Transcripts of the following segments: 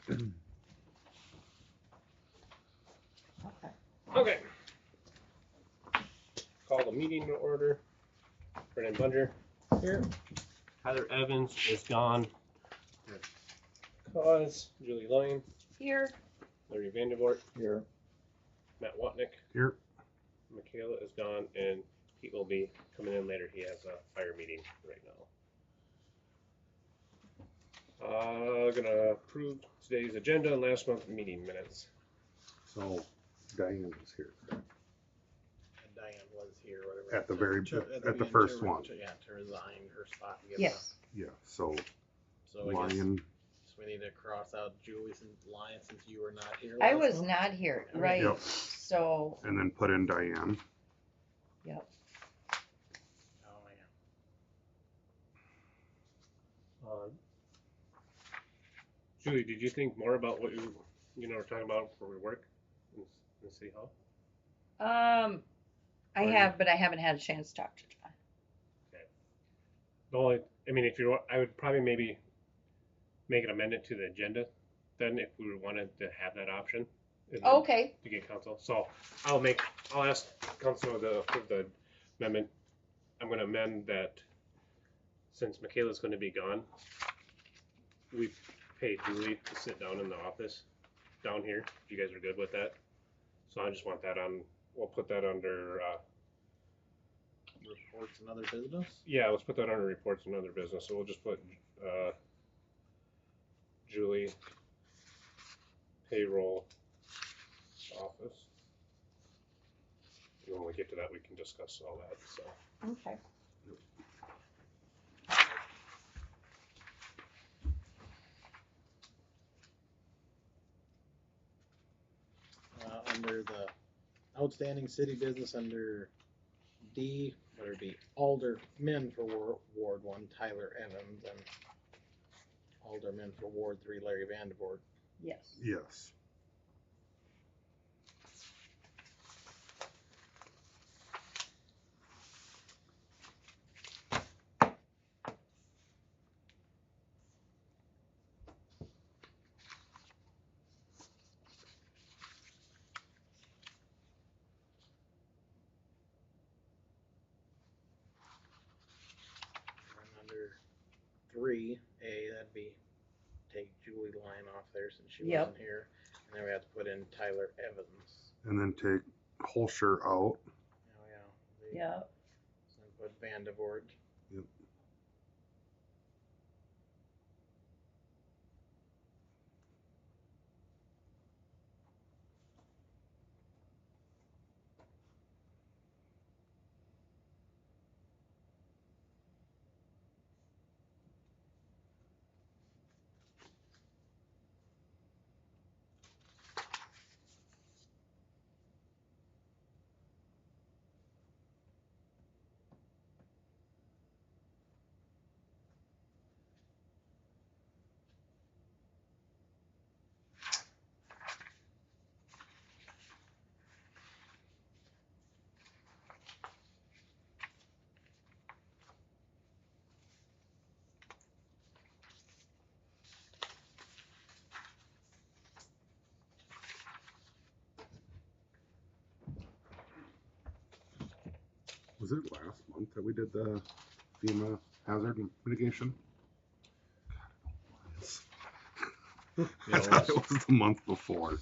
Okay. Okay. Call the meeting to order. Brennan Bunger here. Tyler Evans is gone. Cause Julie Lyon. Here. Larry Vandervoort. Here. Matt Watnick. Here. Michaela is gone, and Pete will be coming in later. He has a fire meeting right now. Gonna approve today's agenda and last month's meeting minutes. So Diane was here Diane was here, whatever. at the very To- at the the first to- one. to resign her spot. To get Yes. Yeah. So So I guess Lion. so we need to cross out Julie and Lion since you were not here. I last was month. not here, Okay. right? Yep. So, And then put in Diane. yep. Oh yeah. Julie, did you think more about what you were talking about for your work in City Hall? I Or- have, but I haven't had a chance to talk to John. The only, I mean, I would probably maybe make an amendment to the agenda then if we wanted to have that option. and then Okay. To get council. So I'll ask council to approve the amendment. I'm going to amend that since Michaela's going to be gone, we pay Julie to sit down in the office down here. If you guys are good with that. So I just want that on, we'll put that under, Reports and other business. yeah, let's put that under reports and other business. So we'll just put Julie payroll office. And when we get to that, we can discuss all that. So Okay. Under the outstanding city business under D, whether it be alderman for Ward 1, Tyler Evans, and alderman for Ward 3, Larry Vandervoort. Yes. Yes. And under 3A, that'd be take Julie Lyon off there since she Yep. wasn't here. And then we have to put in Tyler Evans. And then take Holscher out. Oh, yeah. Yeah. So then put Vandervoort. Yep. Was it last month that we did the FEMA hazard mitigation? I thought it was the month before.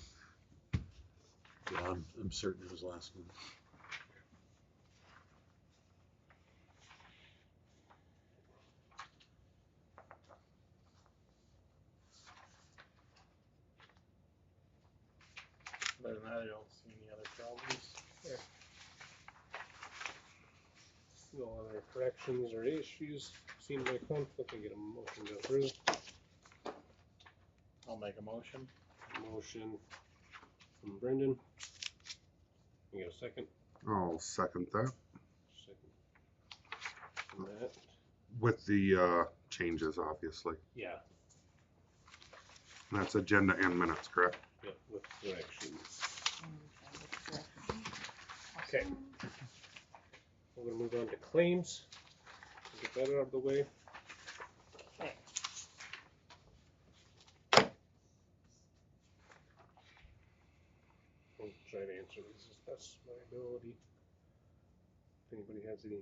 Yeah, I'm certain it was last month. Other than that, I don't see any other problems. no other corrections or issues seen in my conflict. I get a motion to approve. I'll make a motion. Motion from Brendan. You get a second? I'll second that Second. From Matt. with the changes, obviously. Yeah. And that's agenda and minutes, correct? Yep. With corrections. Okay. Okay. We're gonna move on to claims. Get that out of the way. Okay. I'll try to answer these as best my ability. If anybody has any.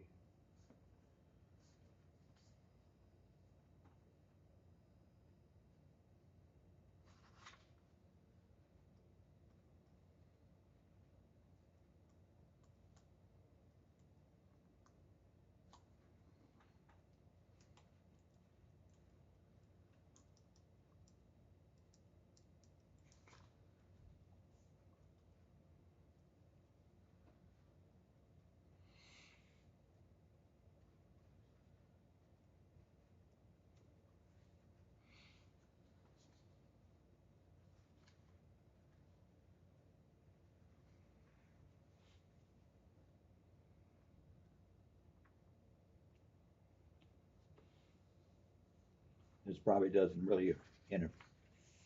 This probably doesn't really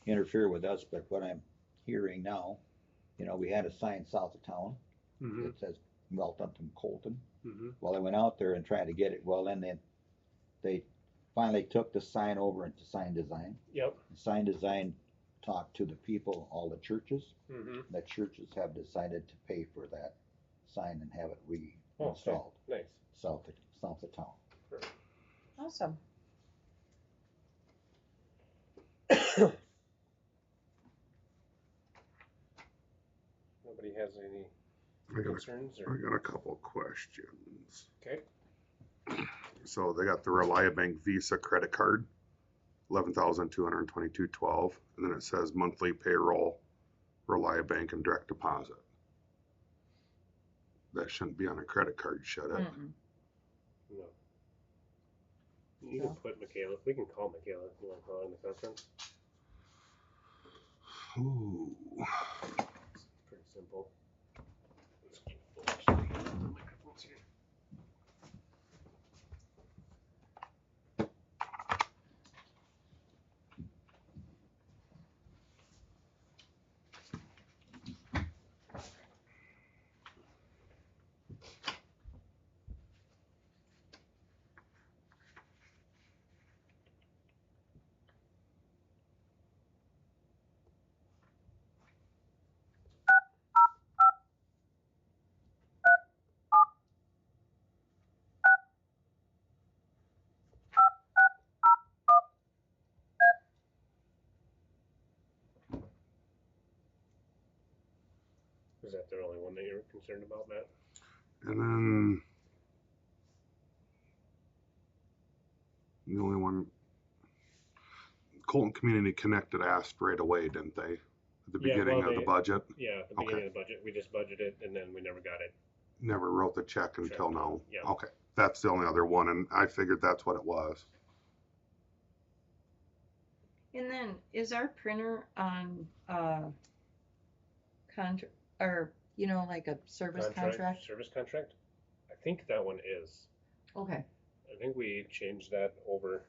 interfere with us, but what I'm hearing now, we had a sign south of town Mm-hmm. that says Welcome to Colton. Mm-hmm. Well, I went out there and tried to get it. Well, then they finally took the sign over into sign design. Yep. Sign design talked to the people, all the churches. Mm-hmm. The churches have decided to pay for that sign and have it Oh, reinstalled okay. Nice. south of town. Awesome. Nobody has any I got concerns I or got a couple questions. okay. So they got the Reliabank Visa credit card, $11,222.12, and then it says monthly payroll, Reliabank and direct deposit. That shouldn't be on a credit card, should it? Mm-mm. No. You can put Michaela. We can call Michaela if you want to call her in the conference. Ooh. It's pretty simple. The microphone's here. Is that the only one that you're concerned about, Matt? And then the only one, Colton Community Connected asked right away, didn't they? At the Yeah, beginning well, of the they- budget. Yeah, at the beginning of the budget. We just budgeted and then we never got it. Never wrote the check until now. Yeah. Okay, that's the only other one, and I figured that's what it was. And then is our printer on contract or like a service contract? Service contract? I think that one is. Okay. I think we changed that over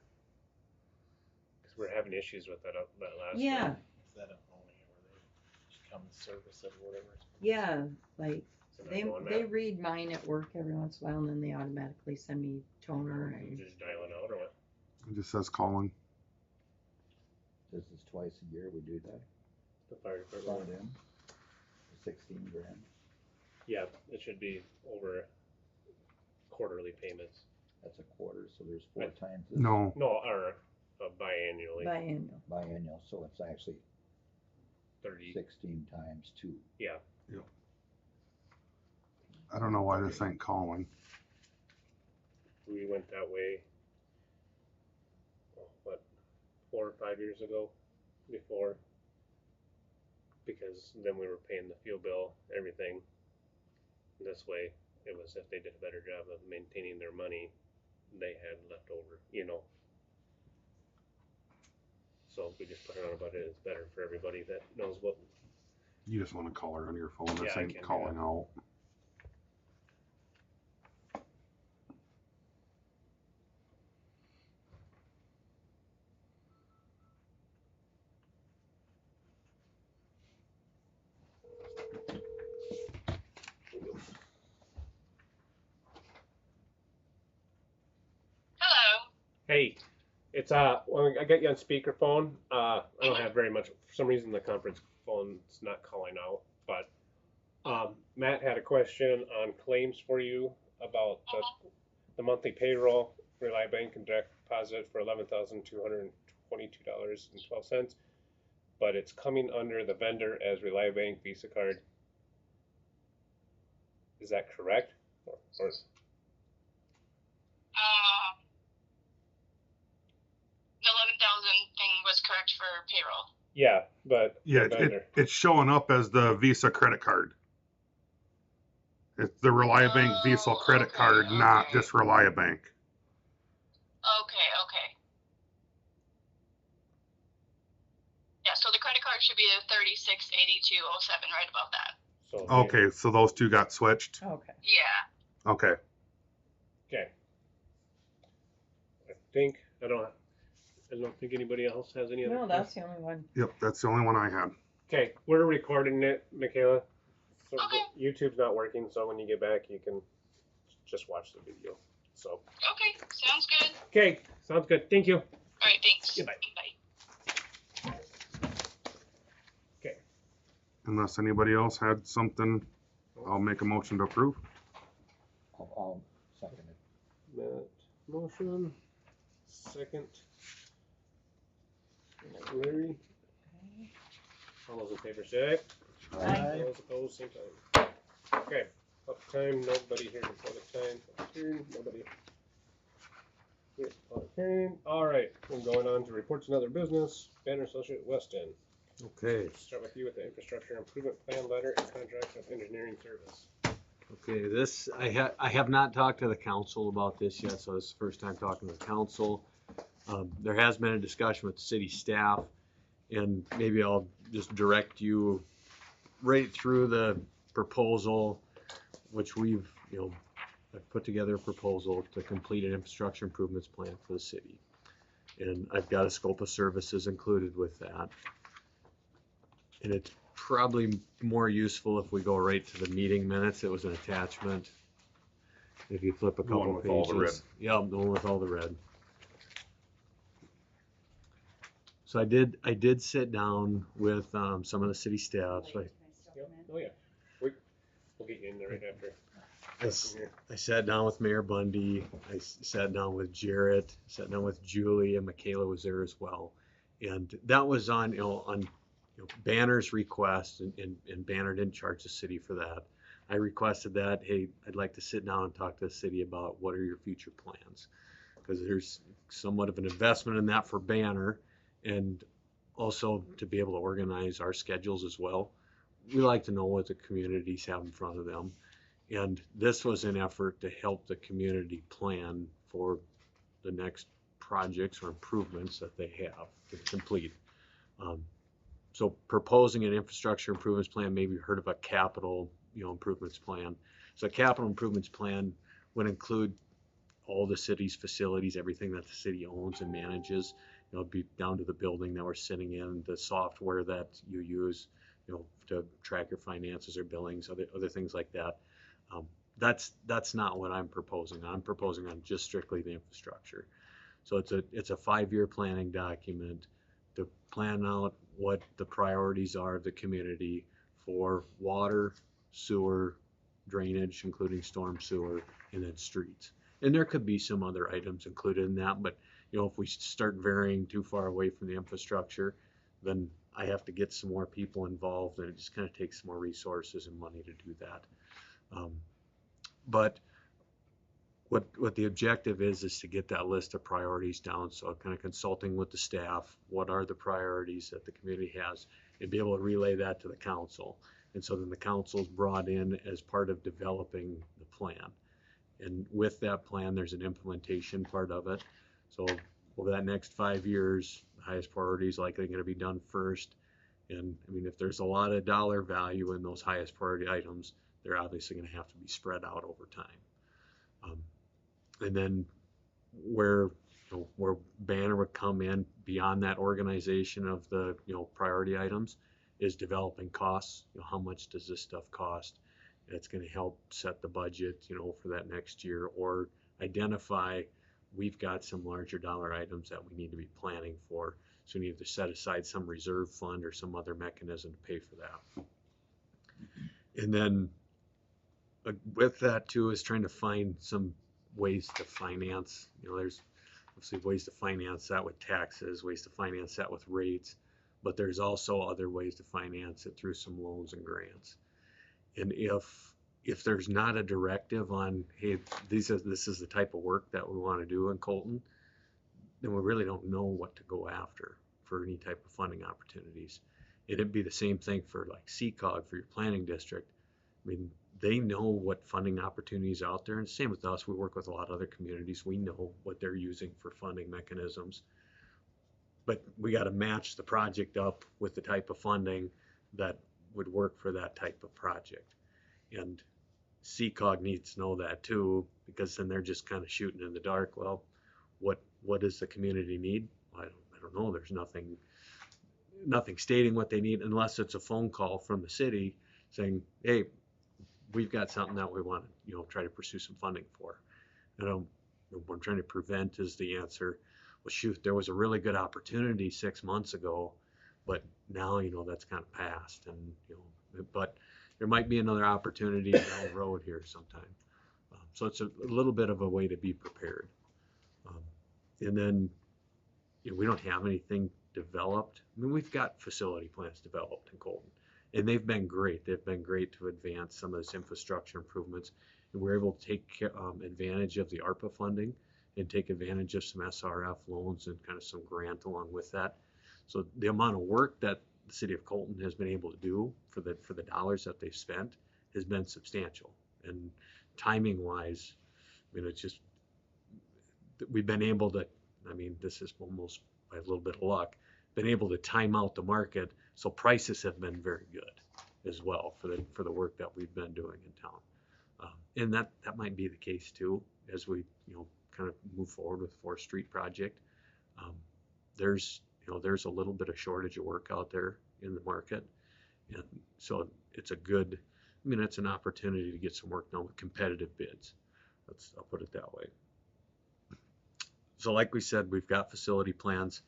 because we're having issues with that last Yeah. year. Is that a only where they just come service it or whatever? Yeah. Like So that's they the one, they Matt. read mine at work every once in a while, and then they automatically send me toner You and just dial it out or what? It just says calling. This is twice a year we do that. The fire Phone department. in, 16 grand. Yeah, it should be over quarterly payments. That's a quarter, so there's four Right. times this. No, No, or biannually. biannual. Biennial, so it's actually 30. 16 times 2. Yeah. I don't know why this ain't calling. We went that way, what, 4 or 5 years ago before. Because then we were paying the fuel bill, everything. This way, it was if they did a better job of maintaining their money, they had left over, So we just put it on a budget. It's better for everybody that knows what. You just want to call her on your phone. This Yeah, I ain't can do calling that. out. Hey, it's well, I got you on speakerphone. I don't have very much. For some reason, the conference phone's not calling out, but Matt had a question on claims for you about the monthly payroll for Rely Bank and direct deposit for $11,222.12, but it's coming under the vendor as Rely Bank Visa card. Is that correct? Or The 11,000 thing was correct for payroll. yeah, but Yeah, the vendor. it's showing up as the Visa credit card. It's the ReliaBank Visa credit card, not just ReliaBank. Okay. Yeah, so the credit card should be the 368207 right above that. So Okay, so those two got switched. Okay. Yeah. Okay. Okay. I don't think anybody else has any other. No, that's the only one. Yep, that's the only one I had. Okay, we're recording it, Michaela. So Okay. YouTube's not working, so when you get back, you can just watch the video. So. Okay, sounds good. Okay, sounds good. Thank you. All right, thanks. Goodbye. Bye. Okay. Unless anybody else had something, I'll make a motion to approve. I'll second it. Matt, motion. Second. Larry. All those in favor say aye. Aye. Those opposed, same sign. Okay, up time, nobody here before the time. Public hearing, nobody here. Public hearing. All right, we're going on to reports and other business. Banner Associate Weston. Okay, Start with you with the infrastructure improvement plan letter and contract of engineering service. okay, this, I have not talked to the council about this yet, so this is the first time talking to the council. There has been a discussion with the city staff, and maybe I'll just direct you right through the proposal, which we've, I've put together a proposal to complete an infrastructure improvements plan for the city. And I've got a scope of services included with that. And it's probably more useful if we go right to the meeting minutes. It was an attachment. If you flip a The one couple with pages. all the red. Yeah, the one with all the red. So I did sit down with some of the city staff. So Yep. Oh yeah, we'll get you in there right after. I sat down with Mayor Bundy. I sat down with Jarrett. Sat down with Julie, and Michaela was there as well. And that was on Banner's request, and Banner didn't charge the city for that. I requested that, hey, I'd like to sit down and talk to the city about what are your future plans, because there's somewhat of an investment in that for Banner, and also to be able to organize our schedules as well. We like to know what the communities have in front of them. And this was an effort to help the community plan for the next projects or improvements that they have to complete. So proposing an infrastructure improvements plan, maybe you heard of a capital improvements plan. So a capital improvements plan would include all the city's facilities, everything that the city owns and manages. It'd be down to the building that we're sitting in, the software that you use, to track your finances or billings, other things like that. That's not what I'm proposing. I'm proposing on just strictly the infrastructure. So it's a 5-year planning document to plan out what the priorities are of the community for water, sewer, drainage, including storm sewer, and then streets. And there could be some other items included in that, but if we start varying too far away from the infrastructure, then I have to get some more people involved, and it just kind of takes some more resources and money to do that. But what the objective is to get that list of priorities down. So kind of consulting with the staff, what are the priorities that the community has, and be able to relay that to the council. And so then the council's brought in as part of developing the plan. And with that plan, there's an implementation part of it. So over that next 5 years, the highest priority is likely going to be done first. And I mean, if there's a lot of dollar value in those highest priority items, they're obviously going to have to be spread out over time. And then where Banner would come in beyond that organization of the priority items is developing costs. How much does this stuff cost? It's going to help set the budget, for that next year, or identify we've got some larger dollar items that we need to be planning for. So we need to set aside some reserve fund or some other mechanism to pay for that. And then with that too is trying to find some ways to finance. There's obviously ways to finance that with taxes, ways to finance that with rates, but there's also other ways to finance it through some loans and grants. And if there's not a directive on, hey, this is the type of work that we want to do in Colton, then we really don't know what to go after for any type of funding opportunities. It'd be the same thing for like CCOG for your planning district. I mean, they know what funding opportunities are out there, and same with us. We work with a lot of other communities. We know what they're using for funding mechanisms, but we got to match the project up with the type of funding that would work for that type of project. And CCOG needs to know that too, because then they're just kind of shooting in the dark. Well, what does the community need? I don't know. There's nothing stating what they need unless it's a phone call from the city saying, hey, we've got something that we want to, try to pursue some funding for. And what I'm trying to prevent is the answer, well, shoot, there was a really good opportunity 6 months ago, but now, that's kind of passed. And, but there might be another opportunity down the road here sometime. So it's a little bit of a way to be prepared. And then, we don't have anything developed. I mean, we've got facility plans developed in Colton, and they've been great. They've been great to advance some of this infrastructure improvements, and we're able to take advantage of the ARPA funding and take advantage of some SRF loans and kind of some grant along with that. So the amount of work that the city of Colton has been able to do for the dollars that they've spent has been substantial. And timing wise, it's just, we've been able to, this is almost by a little bit of luck, been able to time out the market, so prices have been very good as well for the work that we've been doing in town. And that might be the case too as we kind of move forward with 4th Street project. There's a little bit of shortage of work out there in the market, and so it's it's an opportunity to get some work done with competitive bids. I'll put it that way. So like we said, we've got facility plans.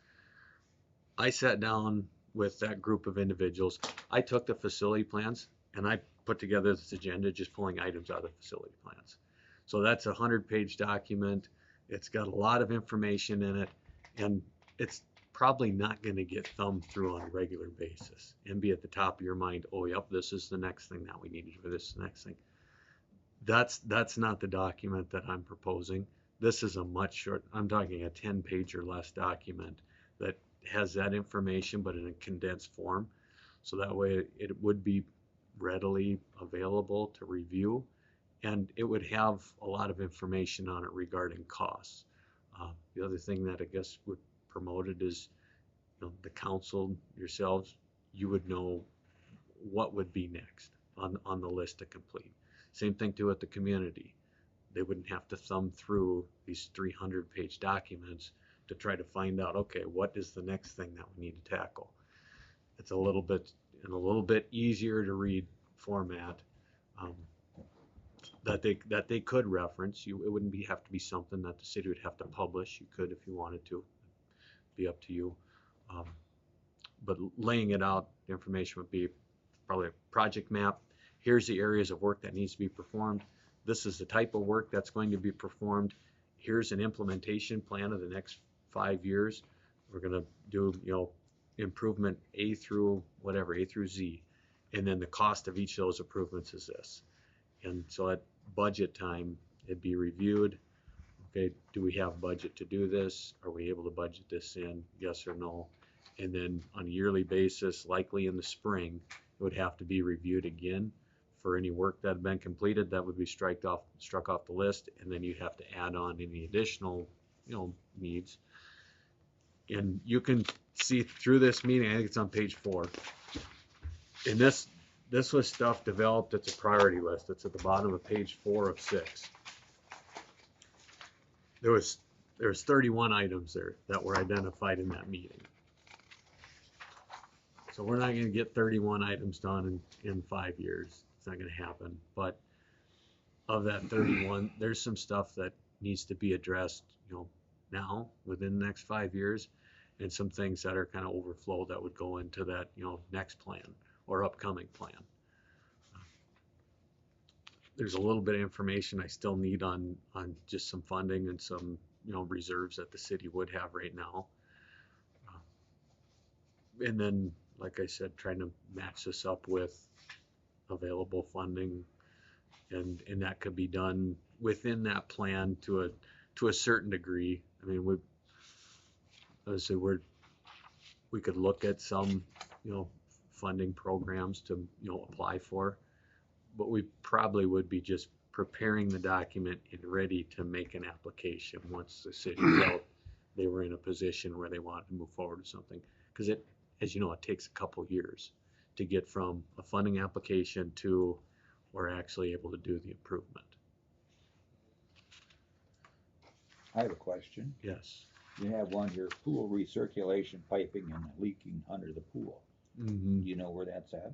I sat down with that group of individuals. I took the facility plans and I put together this agenda, just pulling items out of facility plans. So that's a 100-page document. It's got a lot of information in it, and it's probably not going to get thumbed through on a regular basis and be at the top of your mind. Oh, yep, this is the next thing that we need to do. This is the next thing. That's not the document that I'm proposing. This is a much short, I'm talking a 10-page or less document that has that information, but in a condensed form. So that way it would be readily available to review, and it would have a lot of information on it regarding costs. The other thing that I guess would promote it is, the council yourselves, you would know what would be next on the list to complete. Same thing too with the community. They wouldn't have to thumb through these 300-page documents to try to find out, okay, what is the next thing that we need to tackle? It's a little bit easier to read format that they could reference. It wouldn't have to be something that the city would have to publish. You could if you wanted to. Be up to you. But laying it out, the information would be probably a project map. Here's the areas of work that needs to be performed. This is the type of work that's going to be performed. Here's an implementation plan of the next 5 years. We're going to do, improvement A through Z. And then the cost of each of those improvements is this. And so at budget time, it'd be reviewed. Okay, do we have budget to do this? Are we able to budget this in? Yes or no? And then on a yearly basis, likely in the spring, it would have to be reviewed again for any work that had been completed that would be struck off the list, and then you'd have to add on any additional, needs. And you can see through this meeting, I think it's on page 4. And this was stuff developed. It's a priority list. It's at the bottom of page 4 of 6. There was 31 items there that were identified in that meeting. So we're not going to get 31 items done in 5 years. It's not going to happen. But of that 31, there's some stuff that needs to be addressed, now within the next 5 years, and some things that are kind of overflow that would go into that, next plan or upcoming plan. there's a little bit of information I still need on just some funding and some, reserves that the city would have right now. And then, like I said, trying to match this up with available funding, and that could be done within that plan to a certain degree. I mean, obviously we could look at some, funding programs to, apply for, but we probably would be just preparing the document and ready to make an application once the city felt they were in a position where they wanted to move forward with something. Because it, as you know, it takes a couple years to get from a funding application to we're actually able to do the improvement. I have a question. Yes. You have one here, pool recirculation piping and leaking under the pool. Mm-hmm. Do you know where that's at?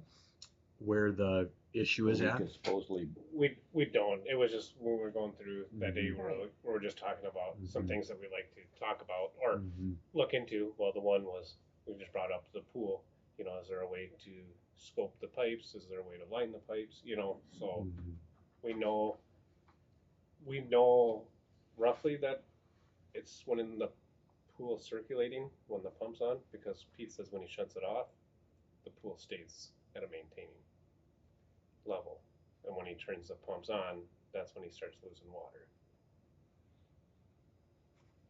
Where the issue is at? Because supposedly, We don't. It was just when we were going through that day, Right. we were just talking about some Mhm. things that we like to talk about or Mm-hmm. look into. Well, the one was we just brought up the pool. Is there a way to scope the pipes? Is there a way to line the pipes? So Mm-hmm. we know roughly that it's when in the pool circulating when the pump's on, because Pete says when he shuts it off, the pool stays at a maintaining level, and when he turns the pumps on, that's when he starts losing water.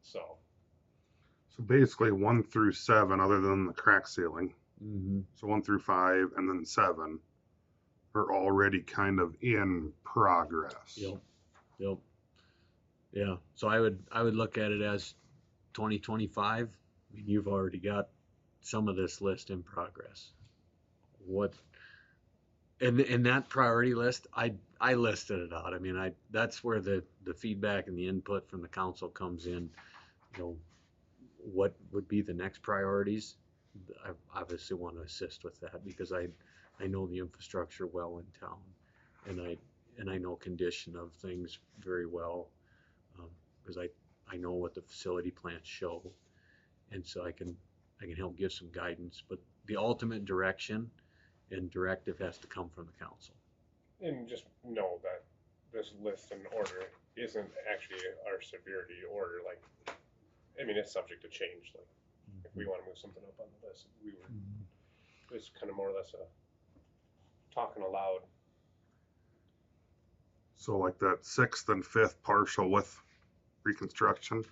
So basically 1 through 7, other than the crack ceiling. Mm-hmm. So 1 through 5 and then 7 are already kind of in progress. Yep. Yeah. So I would look at it as 2025. I mean, you've already got some of this list in progress. And that priority list, I listed it out. I mean, that's where the feedback and the input from the council comes in. What would be the next priorities? I obviously want to assist with that because I know the infrastructure well in town, and I know condition of things very well, because I know what the facility plans show, and so I can help give some guidance. But the ultimate direction and directive has to come from the council. and just know that this list and order isn't actually our severity order. It's subject to change. If we want to move something up on the list, it's kind of more or less a talking aloud. So like that 6th and 5th partial with reconstruction,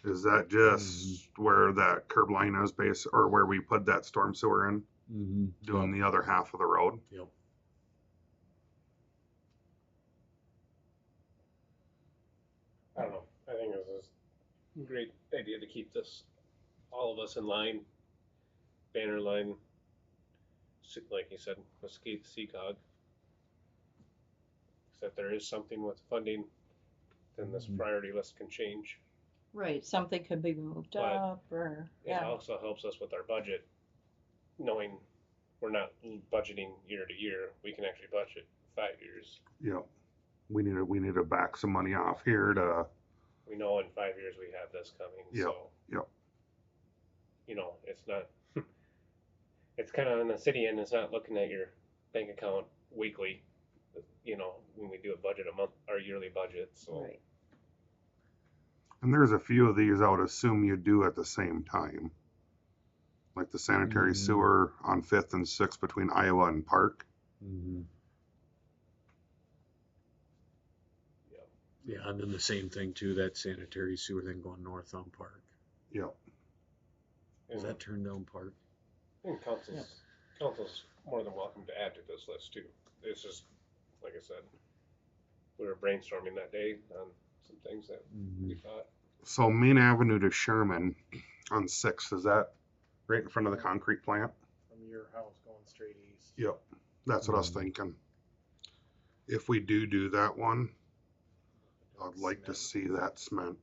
is that just where that curb line is base, or where we put that storm sewer in, Mm-hmm. doing the other half of the road? Yep. I don't know. I think this is a great idea to keep this, all of us in line, banner line, like you said, with CCOG. That there is something with funding, then this priority list can change. Right, something could be moved But up or, It also helps us with our budget, knowing we're not budgeting year to year. We can actually budget 5 years. Yep. We need to back some money off here to. We know in 5 years we have this coming. Yep, So, yep. It's not, it's kind of in the city end, it's not looking at your bank account weekly, when we do a budget a month, our yearly budget. So, right. And there's a few of these I would assume you do at the same time. Like the sanitary sewer on 5th and 6th between Iowa and Park. Mm-hmm. Yeah, and then the same thing too, that sanitary sewer thing going north on Park. Yep. Is that turned down Park? And council's more than welcome to add to this list too. It's just, like I said, we were brainstorming that day on some things that we thought. So Main Avenue to Sherman on 6th, is that right in front of the concrete plant? from your house going straight east. Yep. That's what I was thinking. If we do that one, I'd like to see that cement.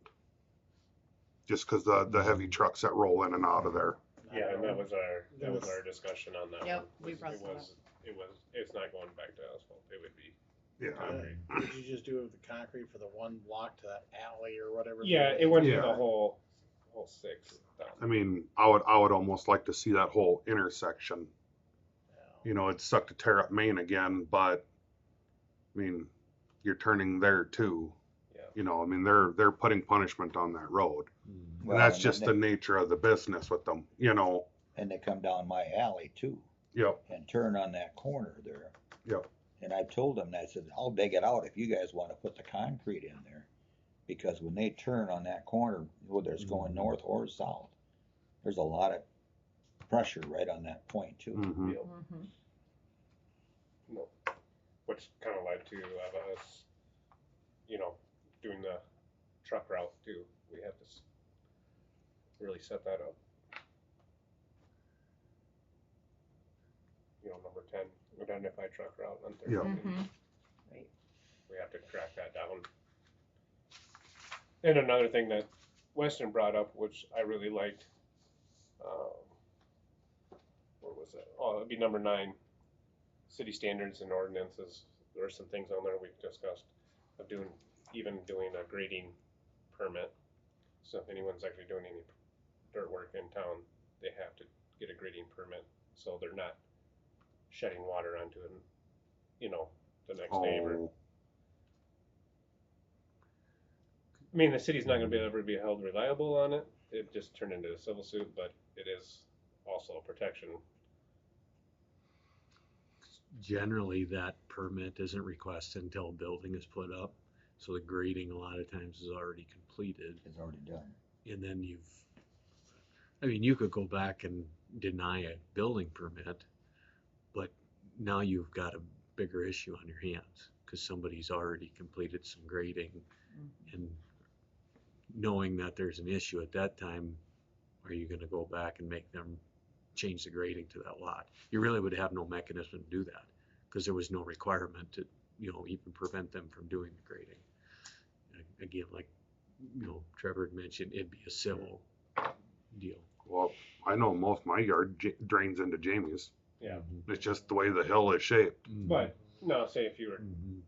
Just because the heavy trucks that roll in and out of there. Yeah, and that was our discussion on that. Yep, one. we brought that up. It's not going back to asphalt. It would be. Yeah. Did you just do it with the concrete for the one block to that alley or whatever? Yeah, it wouldn't be Yeah. the whole 6. I mean, I would almost like to see that whole intersection. Yeah. It'd suck to tear up Main again, but I mean, you're turning there too. Yeah. You know, I mean, they're putting punishment on that road. Mhm. Well, And that's and just the then nature of the business with them, you know. and they come down my alley too Yep. and turn on that corner there. Yep. And I told them, I said, I'll dig it out if you guys want to put the concrete in there. Because when they turn on that corner, whether it's going north or south, there's a lot of pressure right on that point too. Hmm. Yeah. No. Which kind of led to us, you know, doing the truck route too. We had to really set that up. You know, number 10, identify truck route on 13. Yeah. Right. We have to track that down. And another thing that Weston brought up, which I really liked, what was it? Oh, it'd be number 9, city standards and ordinances. There are some things on there we've discussed of doing a grading permit. So if anyone's actually doing any dirt work in town, they have to get a grading permit, so they're not shedding water onto it, you know, the next neighbor. Oh, I mean, the city's not going to be ever be held reliable on it. It just turned into a civil suit, but it is also a protection. Generally, that permit isn't requested until a building is put up. So the grading a lot of times is already completed. It's already done. And then you could go back and deny a building permit, but now you've got a bigger issue on your hands because somebody's already completed some grading. And knowing that there's an issue at that time, are you going to go back and make them change the grading to that lot? You really would have no mechanism to do that because there was no requirement to, even prevent them from doing the grading. Again, like, Trevor had mentioned, it'd be a civil deal. well, I know most of my yard drains into Jamie's. Yeah. It's just the way the hill is shaped. Mhm. But no, say if you were Mhm.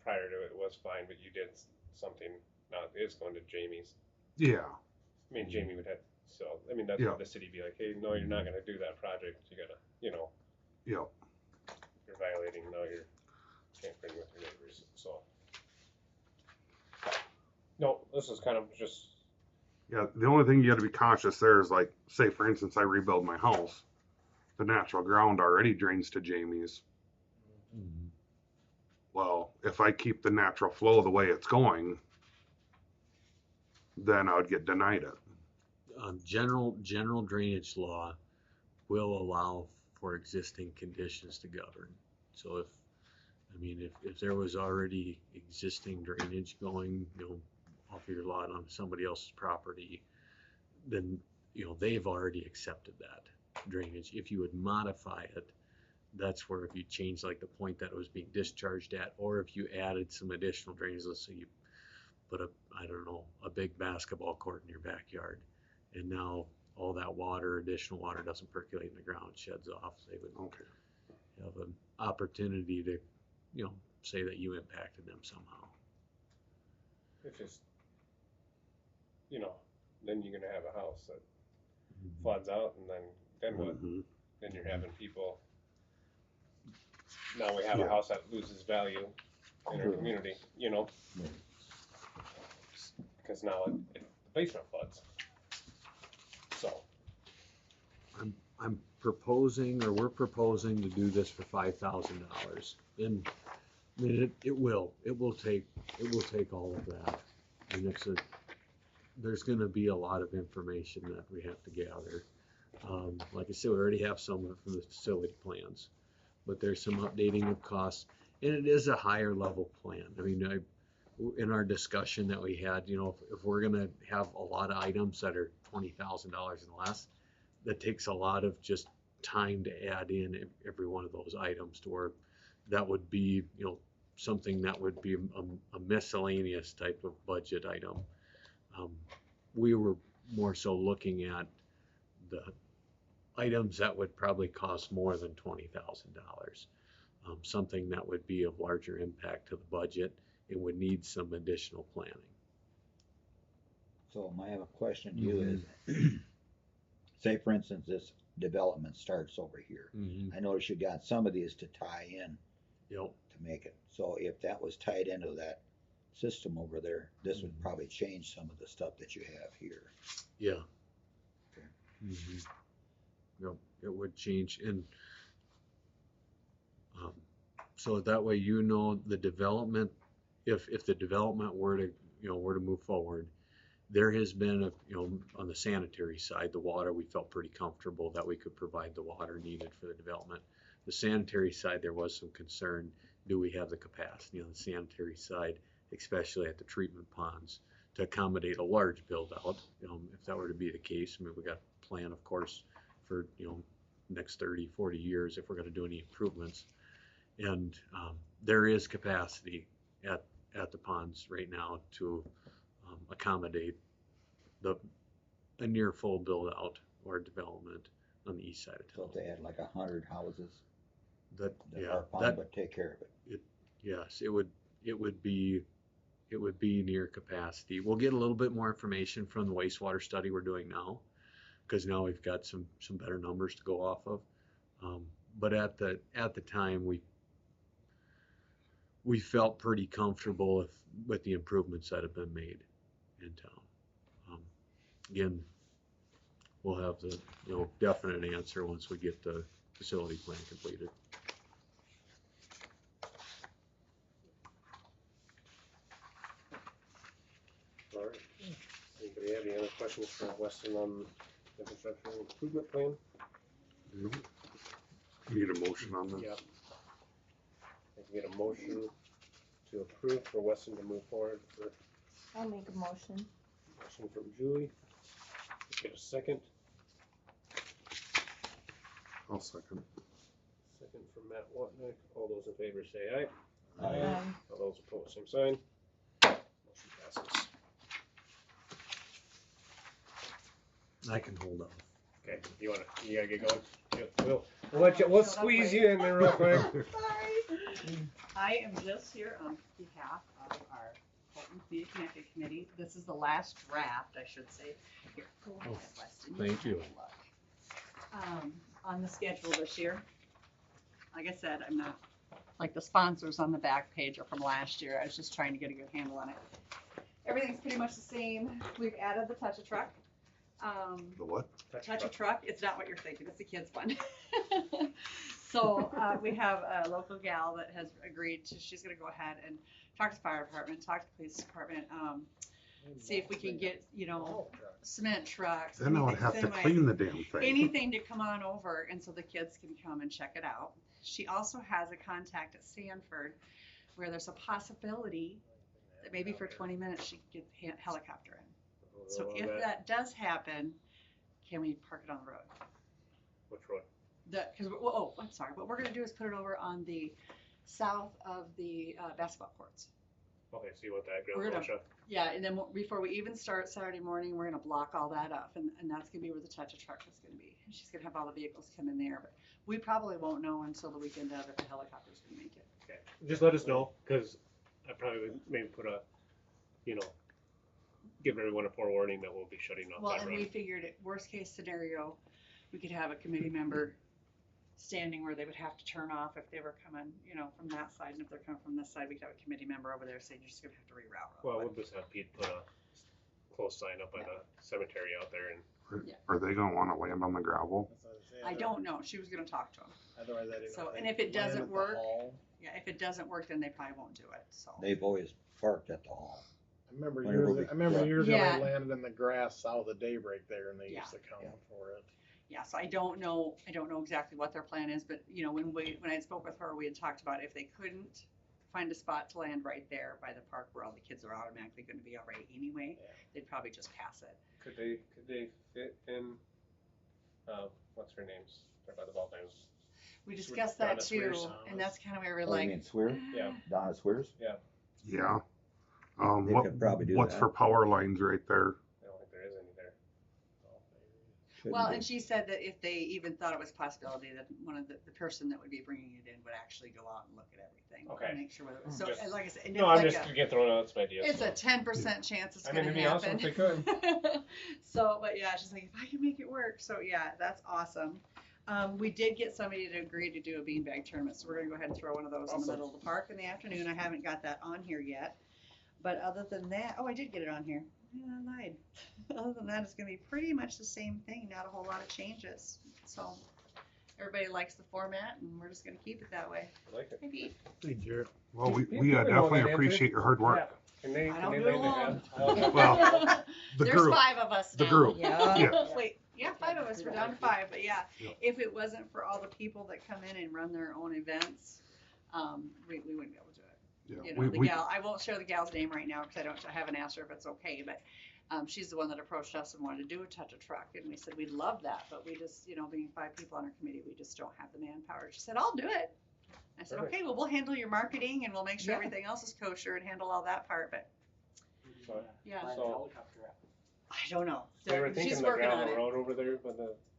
prior to it was fine, but you did something now it is going to Jamie's. Yeah. I mean, Jamie would have. So I mean, that's Yeah. where the city be like, hey, no, you're not going to do that project. You gotta, Yep. you're violating. No, you're tampering with your neighbors. So no, this is kind of just. Yeah. The only thing you got to be conscious there is like, say for instance, I rebuild my house. The natural ground already drains to Jamie's. Mhm. Well, if I keep the natural flow the way it's going, then I would get denied it. General drainage law will allow for existing conditions to govern. So if there was already existing drainage going, off of your lot on somebody else's property, then, they've already accepted that drainage. If you would modify it, that's where if you change like the point that it was being discharged at, or if you added some additional drainage, let's say you put a big basketball court in your backyard, and now all that additional water doesn't percolate in the ground, sheds off, they would Okay. have an opportunity to, say that you impacted them somehow. It's just, then you're gonna have a house that floods out, and then what? Mhm. Then you're having people. Now we have Yeah. a house that loses value in our community, because now the basement floods. So I'm proposing, or we're proposing to do this for $5,000, and I mean it will take all of that. And there's going to be a lot of information that we have to gather. Like I said, we already have some of it from the facility plans, but there's some updating of costs, and it is a higher level plan. I mean, in our discussion that we had, if we're going to have a lot of items that are $20,000 and less, that takes a lot of just time to add in every one of those items to where that would be, something that would be a miscellaneous type of budget item. We were more so looking at the items that would probably cost more than $20,000. Something that would be of larger impact to the budget and would need some additional planning. So I have a question to you is, say for instance, this development starts over here. Mm-hmm. I notice you got some of these to tie in Yep. to to make it. So if that was tied into that system over there, this would probably change some of the stuff that you have here. Yeah. Okay. Mhm. Yep, it would change, and so that way you know the development, if the development were to, were to move forward, there has been on the sanitary side, the water, we felt pretty comfortable that we could provide the water needed for the development. The sanitary side, there was some concern, do we have the capacity on the sanitary side, especially at the treatment ponds, to accommodate a large build out, if that were to be the case. I mean, we got a plan, of course, for, next 30, 40 years if we're gonna do any improvements. And there is capacity at the ponds right now to accommodate a near full build out or development on the east side of So town. if they had like 100 houses, That, that yeah, our pond that, would take care of it. yes, it would be near capacity. We'll get a little bit more information from the wastewater study we're doing now, because now we've got some better numbers to go off of. But at the time, we felt pretty comfortable with the improvements that have been made in town. Again, we'll have the definite answer once we get the facility plan completed. All right. Anybody have any other questions for Weston on the infrastructure improvement plan? Need a motion on this? Yeah. I can get a motion to approve for Weston to move forward for I'll make a motion. motion from Julie. Get a second. I'll second. Second from Matt Watnick. All those in favor say aye. Aye. All those opposed, same sign. Motion passes. I can hold off. Okay, you gotta get going? Yeah, we'll squeeze you in there real quick. Sorry. I am just here on behalf of our Fulton Community Connected Committee. This is the last draft, I should say. Here, go ahead, Weston. Thank can you. have a look. On the schedule this year, like I said, I'm not, like the sponsors on the back page are from last year. I was just trying to get a good handle on it. Everything's pretty much the same. We've added the touch-a-truck. The what? Touch a truck, it's not what you're thinking, it's a kid's fun. So, we have a local gal that has agreed to, she's gonna go ahead and talk to the fire department, talk to the police department, see if we can get, cement trucks. Then I would anything, have to semi- clean the damn thing. Anything to come on over, and so the kids can come and check it out. She also has a contact at Sanford where there's a possibility that maybe for 20 minutes she could get the helicopter in. So if that does happen, can we park it on the road? Which road? I'm sorry, what we're gonna do is put it over on the south of the basketball courts. Okay, so you want that We're grill gonna- Russia? Yeah, and then before we even start Saturday morning, we're gonna block all that up, and that's gonna be where the touch-a-truck is gonna be. And she's gonna have all the vehicles come in there, but we probably won't know until the weekend of if the helicopter's gonna make it. Okay, just let us know, cause I probably would maybe put a, give everyone a forewarning that we'll be shutting off Well, that and road. we figured, worst case scenario, we could have a committee member standing where they would have to turn off if they were coming, from that side, and if they're coming from this side, we could have a committee member over there saying, you're just gonna have to reroute. Well, we'll just have Pete put a close sign up by the cemetery out there and Are they gonna wanna land on the gravel? That's what I was saying. I don't know, she was gonna talk to him. Otherwise, I didn't know. So, they and if it land doesn't at the work- hall. Yeah, if it doesn't work, then they probably won't do it, so. They've always parked at the hall. I remember Whenever years ago, Yeah. I landed in the grass south of Daybreak there, and they Yeah. used to count Yeah. for it. Yeah, so I don't know exactly what their plan is, but when I spoke with her, we had talked about if they couldn't find a spot to land right there by the park where all the kids are automatically gonna be already anyway, Yeah. they'd probably just pass it. could they fit in, what's her name's, they're by the ball games. We discussed that Donna too, Swears. and that's kinda where we're Oh, you like, mean Swear? Yeah. Donna Swears? Yeah. They could probably do What's that. for power lines right there? I don't think there is any there. Shouldn't well, be. and she said that if they even thought it was a possibility that one of the person that would be bringing it in would actually go out and look at everything. Okay. And make sure whether, so, Just- and like I said, and No, it's I'm like just a, getting thrown out some ideas. it's so. a 10% chance it's I gonna mean, it'd be happen. awesome if they could. So, but yeah, she's like, if I can make it work, so yeah, that's awesome. We did get somebody to agree to do a beanbag tournament, so we're gonna go ahead and throw one of those in the Awesome. middle of the park in the afternoon. I haven't got that on here yet. But other than that, oh, I did get it on here. Yeah, I lied. Other than that, it's gonna be pretty much the same thing, not a whole lot of changes. So everybody likes the format and we're just gonna keep it that way. I like it. Maybe. Hey, Jared. Well, we You probably know definitely that answer. appreciate your hard work. Yeah. Can they, I can don't they do it lend a alone. hand? Well, the There's group. 5 of us The now. group. Yeah. Yeah. Wait, yeah, 5 of us. We're down to 5, but yeah, Yeah. if it wasn't for all the people that come in and run their own events, we wouldn't be able to do it. Yeah, You know, the gal, I won't share the gal's name right now because I haven't asked her if it's okay, but she's the one that approached us and wanted to do a touch a truck, and we said we'd love that, but we just, you know, being 5 people on our committee, we just don't have the manpower. She said, I'll do it. I said, Perfect. okay, well, we'll handle your marketing and we'll make sure Yeah. everything else is kosher and handle all that part, but So, yeah, So- I don't know. They were She's thinking the working on gravel it. road over there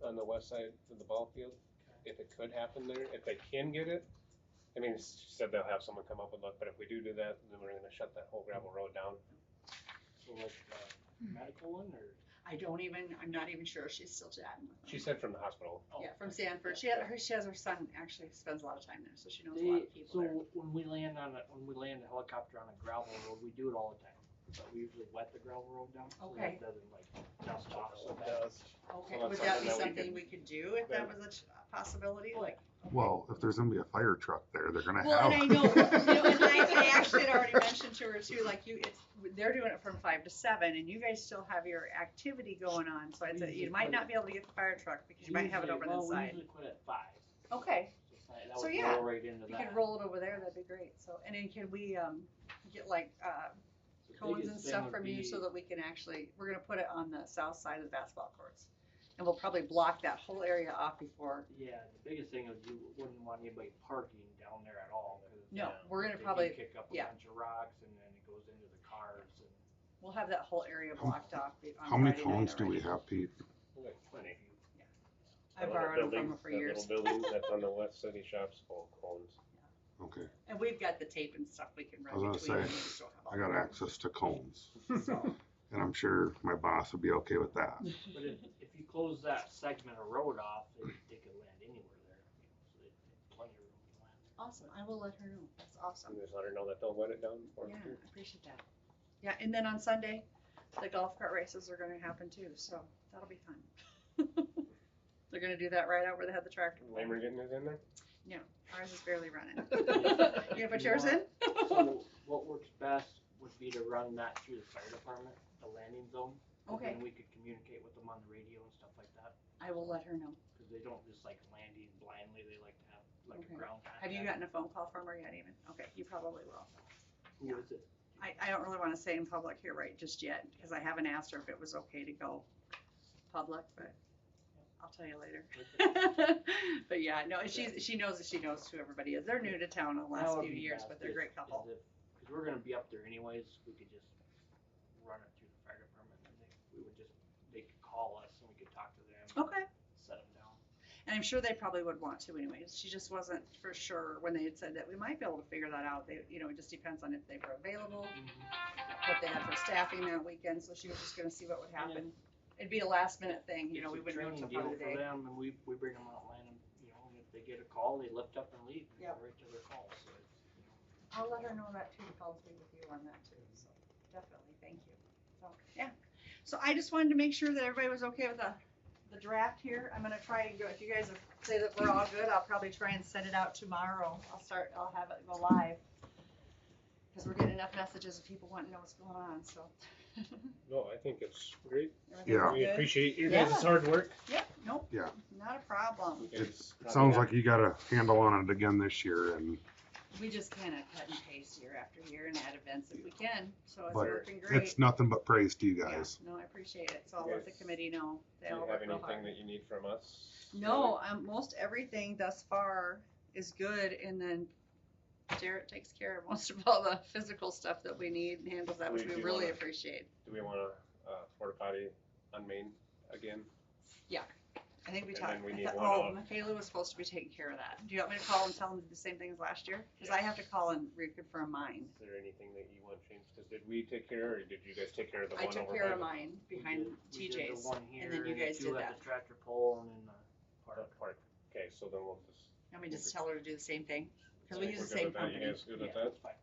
on the west side of the ball field, if it could happen there, if they can get it. I mean, she said they'll have someone come up and look, but if we do that, then we're gonna shut that whole gravel road down. So like medical one or? I'm not even sure. She's still chatting with them. She said from the hospital. Yeah, from Sanford. She has her son actually spends a lot of time there, so she knows a lot of people So there. when we land a helicopter on a gravel road, we do it all the time. But we usually wet the gravel road down. So Okay. that doesn't like dust off so It bad. does. Okay, Well, would that's that be something that something we could do if that was a possibility? Like, Well, if there's gonna be a fire truck there, they're gonna well, have. and I know, and I actually had already mentioned to her too, like they're doing it from 5 to 7, and you guys still have your activity going on. So I'd say you might not be able to get the fire truck because you might have it over on the We side. usually quit at 5. Okay, That So would yeah, roll right into you that. could roll it over there. That'd be great. So, and then can we get like The cones biggest and thing stuff would from you be- so that we can actually, we're gonna put it on the south side of the basketball courts. And we'll probably block that whole area off before, Yeah, the biggest thing is you wouldn't want anybody parking down there at all. 'Cause, no, we're gonna they probably, can kick up a yeah. bunch of rocks and then it goes into the cars and. we'll have that whole area blocked off. On How many Friday night cones do we already. have, Pete? We got plenty. I That borrowed them from building- her for that years. little building that's on the west city shops full of cones. Okay, And we've got the tape and stuff we can I run was between. gonna them. say, We just don't have all I got of them. access to cones, So, and I'm sure my boss would be okay with that. But if you close that segment of road off, they could land anywhere there, so they plenty of room to land. awesome. I will let her know. That's awesome. And just let her know that they'll wet it down for Yeah, us I too. appreciate that. Yeah, and then on Sunday, the golf cart races are gonna happen too, so that'll be fun. They're gonna do that right out where they had the tractor. pull. Lamer getting his in there? No, ours is barely running. You gonna put yours in? So what works best would be to run that through the fire department, the landing zone. 'Cause Okay. Then we could communicate with them on the radio and stuff like that, I will let her know. cause they don't just like landing blindly, they like to have like Okay. a ground contact. Have you gotten a phone call from her yet even? Okay, you probably will. Who is it? I don't really wanna say in public here right just yet, cause I haven't asked her if it was okay to go public, but I'll tell you later. But yeah, no, she knows who everybody is. They're new to town in the That last would few be years, best but they're a great couple. Cause we're gonna be up there anyways, we could just run it through the fire department and they could call us and we could talk to them. Okay. Set them down. And I'm sure they probably would want to anyways. She just wasn't for sure when they had said that we might be able to figure that out. They, it just depends on if they were available, what they had for staffing that weekend. So she was just gonna see what would happen. It'd be a last minute thing, we It's a wouldn't know training until part of the deal day. for them, and we bring them out land, and and if they get a call, they lift up and leave, and Yep. go right to their call, so it's, I'll let her know that too, if I'll speak with you on that too, so definitely, thank you. So, yeah, so I just wanted to make sure that everybody was okay with the draft here. I'm gonna try and go, if you guys say that we're all good, I'll probably try and send it out tomorrow. I'll have it go live. Cause we're getting enough messages of people wanting to know what's going on, so. No, I think it's great. Everything's Yeah. We good? appreciate your Yeah. guys' hard work. Yep, nope. Yeah. Not a problem. It sounds like you got a handle on it again this year, and We just kinda cut and paste year after year and add events if we can, so it's But working great. it's nothing but praise to you Yeah, guys. no, I appreciate it, so I'll let the Yes. committee know. Do They all you work have real anything hard. that you need from us? No, most everything thus far is good, and then Jarrett takes care of most of all the physical stuff that we need and handles that, which Do we you really wanna- appreciate. Do we want a porta potty on Main again? I think we And talked, then we need one of- Michaela was supposed to be taking care of that. Do you want me to call and tell them the same thing as last year? Cause I have to call and reconfirm mine. Is there anything that you want changed? Cause did we take care, or did you guys take care of the I one took over care by of the mine behind we did the TJ's, one here, and then you the guys two did at that. the tractor pull and in the park. park? Okay, so then we'll just. Let me just tell her to do the same thing, cause we We're use the good same with that. company. You guys good with Yeah, that? that's fine.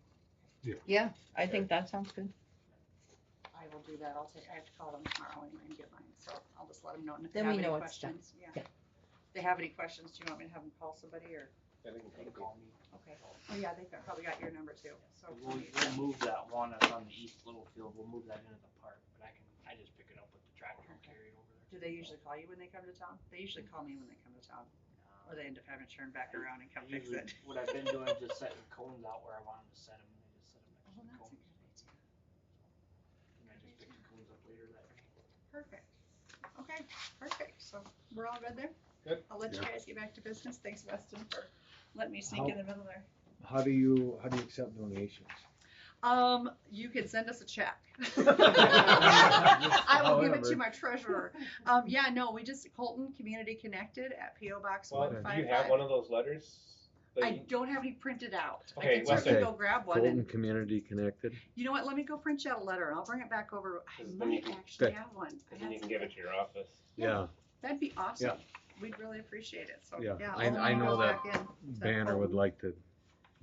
Yeah, I think that sounds good. I will do that, I have to call them tomorrow anyway and get mine, so I'll just let them know, and if they Then have we any know it's done. questions, yeah. If they have any questions, do you want me to have them call somebody, or, I think They can call me. okay, oh yeah, they probably got your number too, so. We'll move that one that's on the east little field, we'll move that into the park, but I just pick it up with the tractor and carry it over there. Do they usually call you when they come to town? They usually call me when they come to town, or they end up having to turn back around and come fix Usually, it. what I've been doing is just setting cones out where I want them to set them, and they just set them Oh, next to the that's a cones. good idea. And I just pick the cones up later that day. Perfect. Okay, perfect. So we're all good there? Good. I'll let you Yeah. guys get back to business. Thanks, Weston, for letting me sneak in the middle there. How do you accept donations? You can send us a check. I will give it to However. my treasurer. Yeah, no, we just, Colton Community Connected at P.O. Box Well, do you 155. have one of those letters? that I you- don't have any printed out. I Okay, can certainly Weston. go grab one. Colton And Community Connected. you know what? Let me go print you out a letter and I'll bring it back over. I Because then you might can- actually Okay. have one. I Then had you can some- give it to your office. Yeah, That'd be awesome. We'd really appreciate it. So, Yeah, yeah. I- all I money know goes that back in to Banner would Colton. like to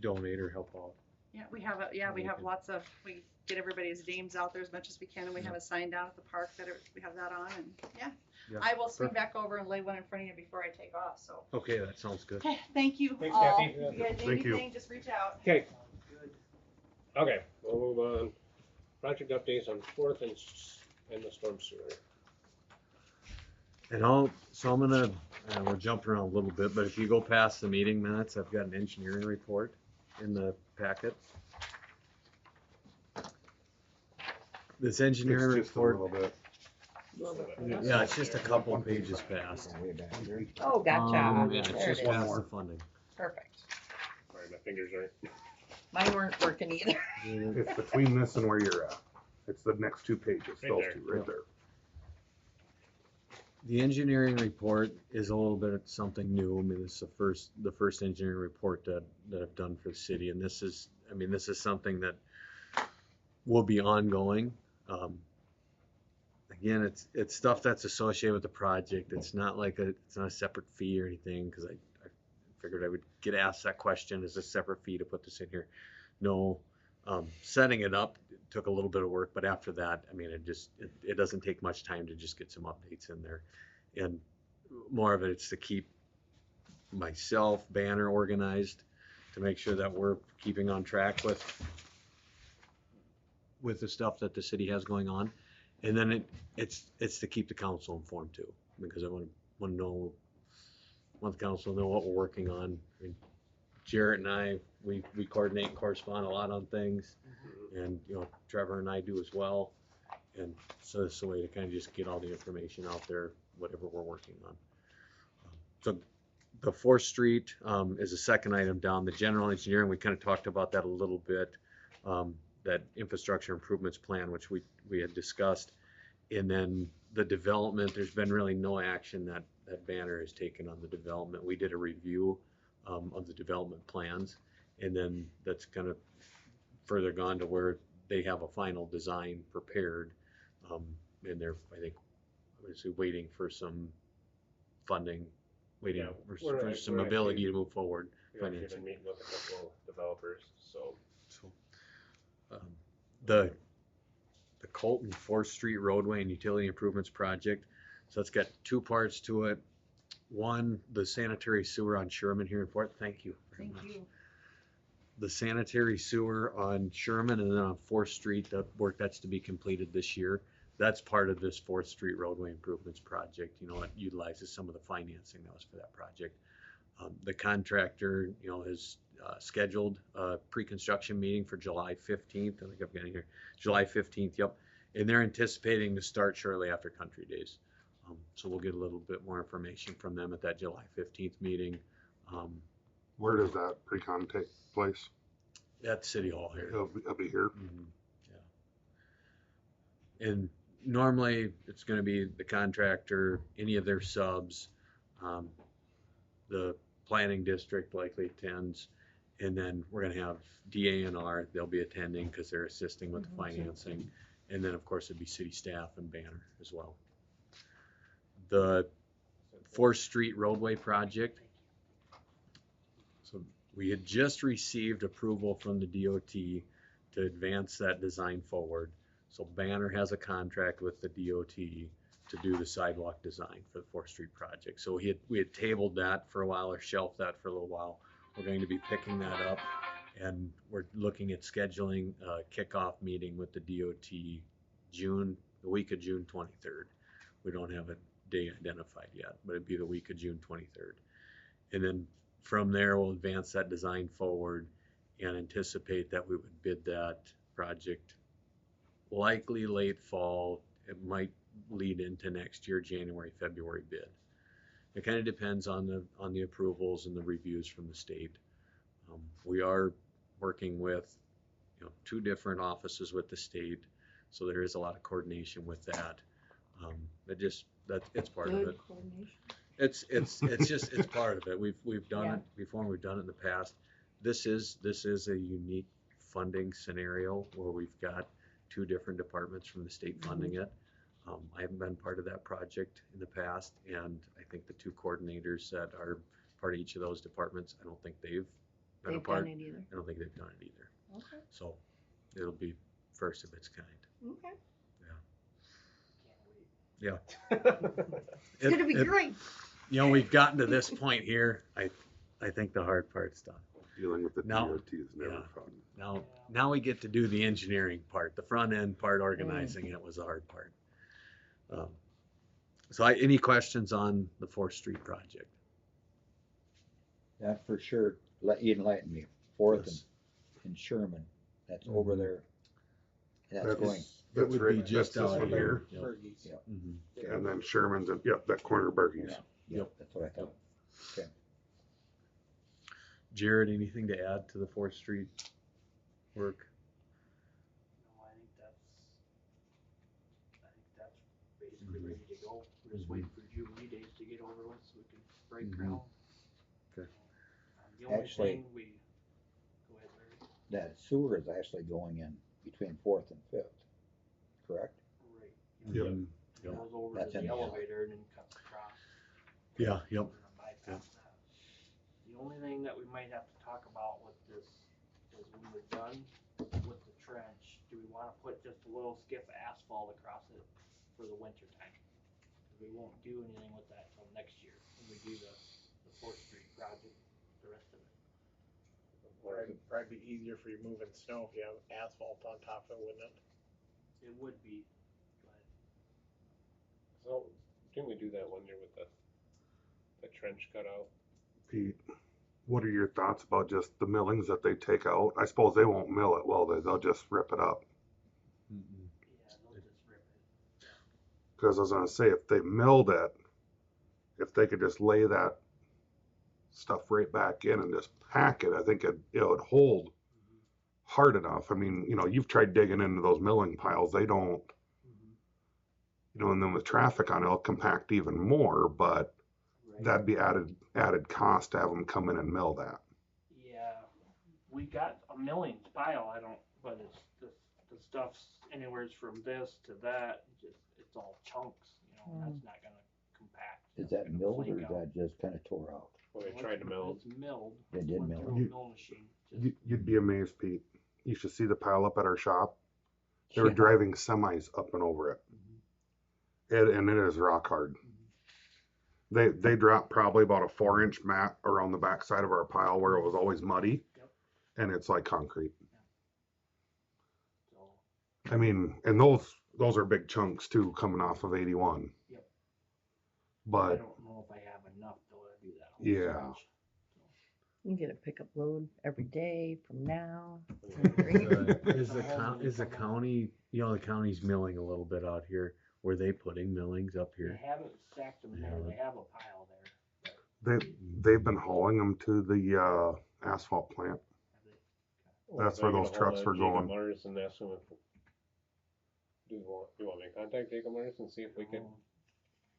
donate or help out. Yeah, we have we have lots of, we get everybody's names out there as much as we can, and we have a sign down at the park that we have that on, and yeah. Yeah, I will swing perfect. back over and lay one in front of you before I take off, so. Okay, that sounds good. Okay, thank you Thanks, all. Kathy. If you guys need Thank you. anything, just reach out. Okay, Good. okay, we'll move on. Project updates on Fourth and the storm sewer. And so I'm gonna, we're jumping around a little bit, but if you go past the meeting minutes, I've got an engineering report in the packet. This engineering It's just a report, little bit. yeah, it's just a couple pages past. Way back here. Oh, gotcha. Yeah, it's There just it past is. the funding. Perfect. Sorry, my fingers aren't. Mine weren't working either. It's between this and where you're at. It's the next two pages, Right those there. two right there. The engineering report is a little bit of something new. I mean, this is the first engineering report that I've done for the city, and this is something that will be ongoing. Again, it's stuff that's associated with the project. It's not it's not a separate fee or anything, because I figured I would get asked that question, is a separate fee to put this in here? No. Setting it up took a little bit of work, but after that, I mean, it doesn't take much time to just get some updates in there. And more of it's to keep myself, Banner, organized, to make sure that we're keeping on track with the stuff that the city has going on. And then it's to keep the council informed too, because I want the council to know what we're working on. I mean, Jarrett and I, we coordinate and correspond a lot on things, and Trevor and I do as well. And so it's a way to kind of just get all the information out there, whatever we're working on. So the 4th Street is the second item down. The general engineering, we kind of talked about that a little bit. That infrastructure improvements plan, which we had discussed. And then the development, there's been really no action that Banner has taken on the development. We did a review of the development plans, and then that's kind of further gone to where they have a final design prepared, and they're, I think, obviously waiting for some funding, waiting Yeah, for some we're ability actually- to move forward. We've actually Financing. been meeting with a couple developers, so. The Colton 4th Street roadway and utility improvements project. So it's got two parts to it. One, the sanitary sewer on Sherman here in Fort. Thank you very Thank much. you. The sanitary sewer on Sherman, and then on 4th Street, the work that's to be completed this year. That's part of this 4th Street roadway improvements project. It utilizes some of the financing that was for that project. The contractor, has scheduled a pre-construction meeting for July 15th. I think I'm getting here. July 15th, yep. And they're anticipating to start shortly after Country Days. So we'll get a little bit more information from them at that July 15th meeting. Where does that pre-con take place? At City Hall here. It'll be here. Mhm, yeah. And normally it's gonna be the contractor, any of their subs, the planning district likely attends, and then we're gonna have DANR, they'll be attending because they're assisting with the financing. And then, of course, it'd be city staff and Banner as well. The 4th Street roadway project, So we had just received approval from the DOT to advance that design forward. So Banner has a contract with the DOT to do the sidewalk design for the 4th Street project. So we had tabled that for a while or shelved that for a little while. We're going to be picking that up, and we're looking at scheduling a kickoff meeting with the DOT the week of June 23rd. We don't have a day identified yet, but it'd be the week of June 23rd. And then from there, we'll advance that design forward and anticipate that we would bid that project likely late fall. It might lead into next year, January, February bid. It kind of depends on the approvals and the reviews from the state. We are working with 2 different offices with the state, so there is a lot of coordination with that. It's part of Good it. coordination. It's part of it. We've done Yeah. it before, and we've done it in the past. This is a unique funding scenario where we've got 2 different departments from the state funding it. I haven't been part of that project in the past, and I think the 2 coordinators that are part of each of those departments, I don't think they've been a They've part. done it either. I don't think they've done it either. Okay, So it'll be first of its kind. okay. Yeah. It's gonna be great. We've gotten to this point here. I think the hard part's done. Dealing with the No. DOT is never Yeah. fun. Now we get to do the engineering part. The front end part, organizing it, was the hard part. Any questions on the 4th Street project? That for sure, enlighten me, 4th Yes. and Sherman, that's over Mhm. there. That's going, It That's would right- be just that's this out one here. here. Fergie's. Yeah. Mhm. And then Sherman's, and that corner of Berkey's. yeah, that's what I thought. Jared, anything to add to the 4th Street work? No, I think that's basically ready to go. We're just waiting for Jubilee days to get over with so we can break Mhm. ground. Okay. The only Actually- thing go ahead, Larry. That sewer is actually going in between 4th and 5th, correct? Right. Yep. Mhm. It goes over That's to in the the alley. elevator and then cuts across. Yeah, yep. We're gonna bypass that. The only thing that we might have to talk about with this is when we're done with the trench, do we wanna put just a little skip of asphalt across it for the winter time? 'Cause we won't do anything with that till next year, when we do the 4th Street project, the rest of it. Probably be easier for you moving snow if you have asphalt on top of it, wouldn't it? It would be, but So, didn't we do that one year with the trench cutout? Pete, what are your thoughts about just the millings that they take out? I suppose they won't mill it, will they? They'll just rip it up. Mhm. yeah, they'll just rip it. Because I was gonna say, if they milled it, if they could just lay that stuff right back in and just pack it, I think it would hold hard enough. I mean, you've tried digging into those milling piles. They don't, and then with traffic on it, it'll compact even more, but Right. that'd be added cost to have them come in and mill that. Yeah, we got a millings pile, but it's, the stuff's anywheres from this to that, it's all chunks, and that's not gonna compact. Is It's that gonna milled or flake is out. that just kinda tore out? Well, they tried to mill. It's milled. They did Went mill through it. a mill machine, You'd be amazed, Pete. You should see the pile up at our shop. They were Yeah. driving semis up and over it. And it is rock hard. They dropped probably about a 4-inch mat around the backside of our pile where it was always muddy. Yep. And it's like concrete. so, I mean, and those are big chunks too coming off of 81. Yep. I But don't know if I have enough though to do that whole Yeah. stretch. You get a pickup load every day from now. Is the county, the county's milling a little bit out here. Were they putting millings up They here? haven't stacked them there, Yeah. they have a pile there, they've been hauling them to the asphalt plant. have they? That's where those trucks were going. Mars and ask them if, you want me to contact Jacob Mars and see if we can?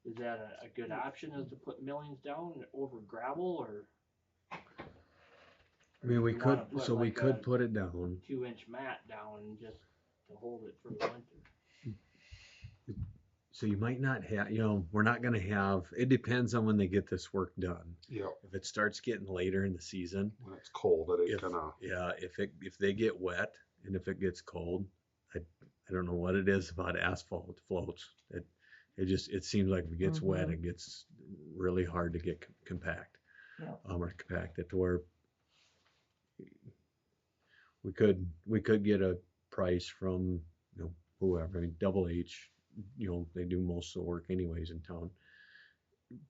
Is that a good option, is to put millings down over gravel, or? I mean, we You could, wanna put so we like could a put it down. 2-inch mat down just to hold it for the winter? So you might not have, we're not gonna have, it depends on when they get this work done. Yeah, If it starts getting later in the season, when it's cold, it ain't if, gonna, yeah, if they get wet and if it gets cold, I don't know what it is about asphalt floats. It seems like if it gets wet, it gets really hard to get compact. Yep. Or compact it to where we could get a price from, whoever. I mean, Double H, they do most of the work anyways in town.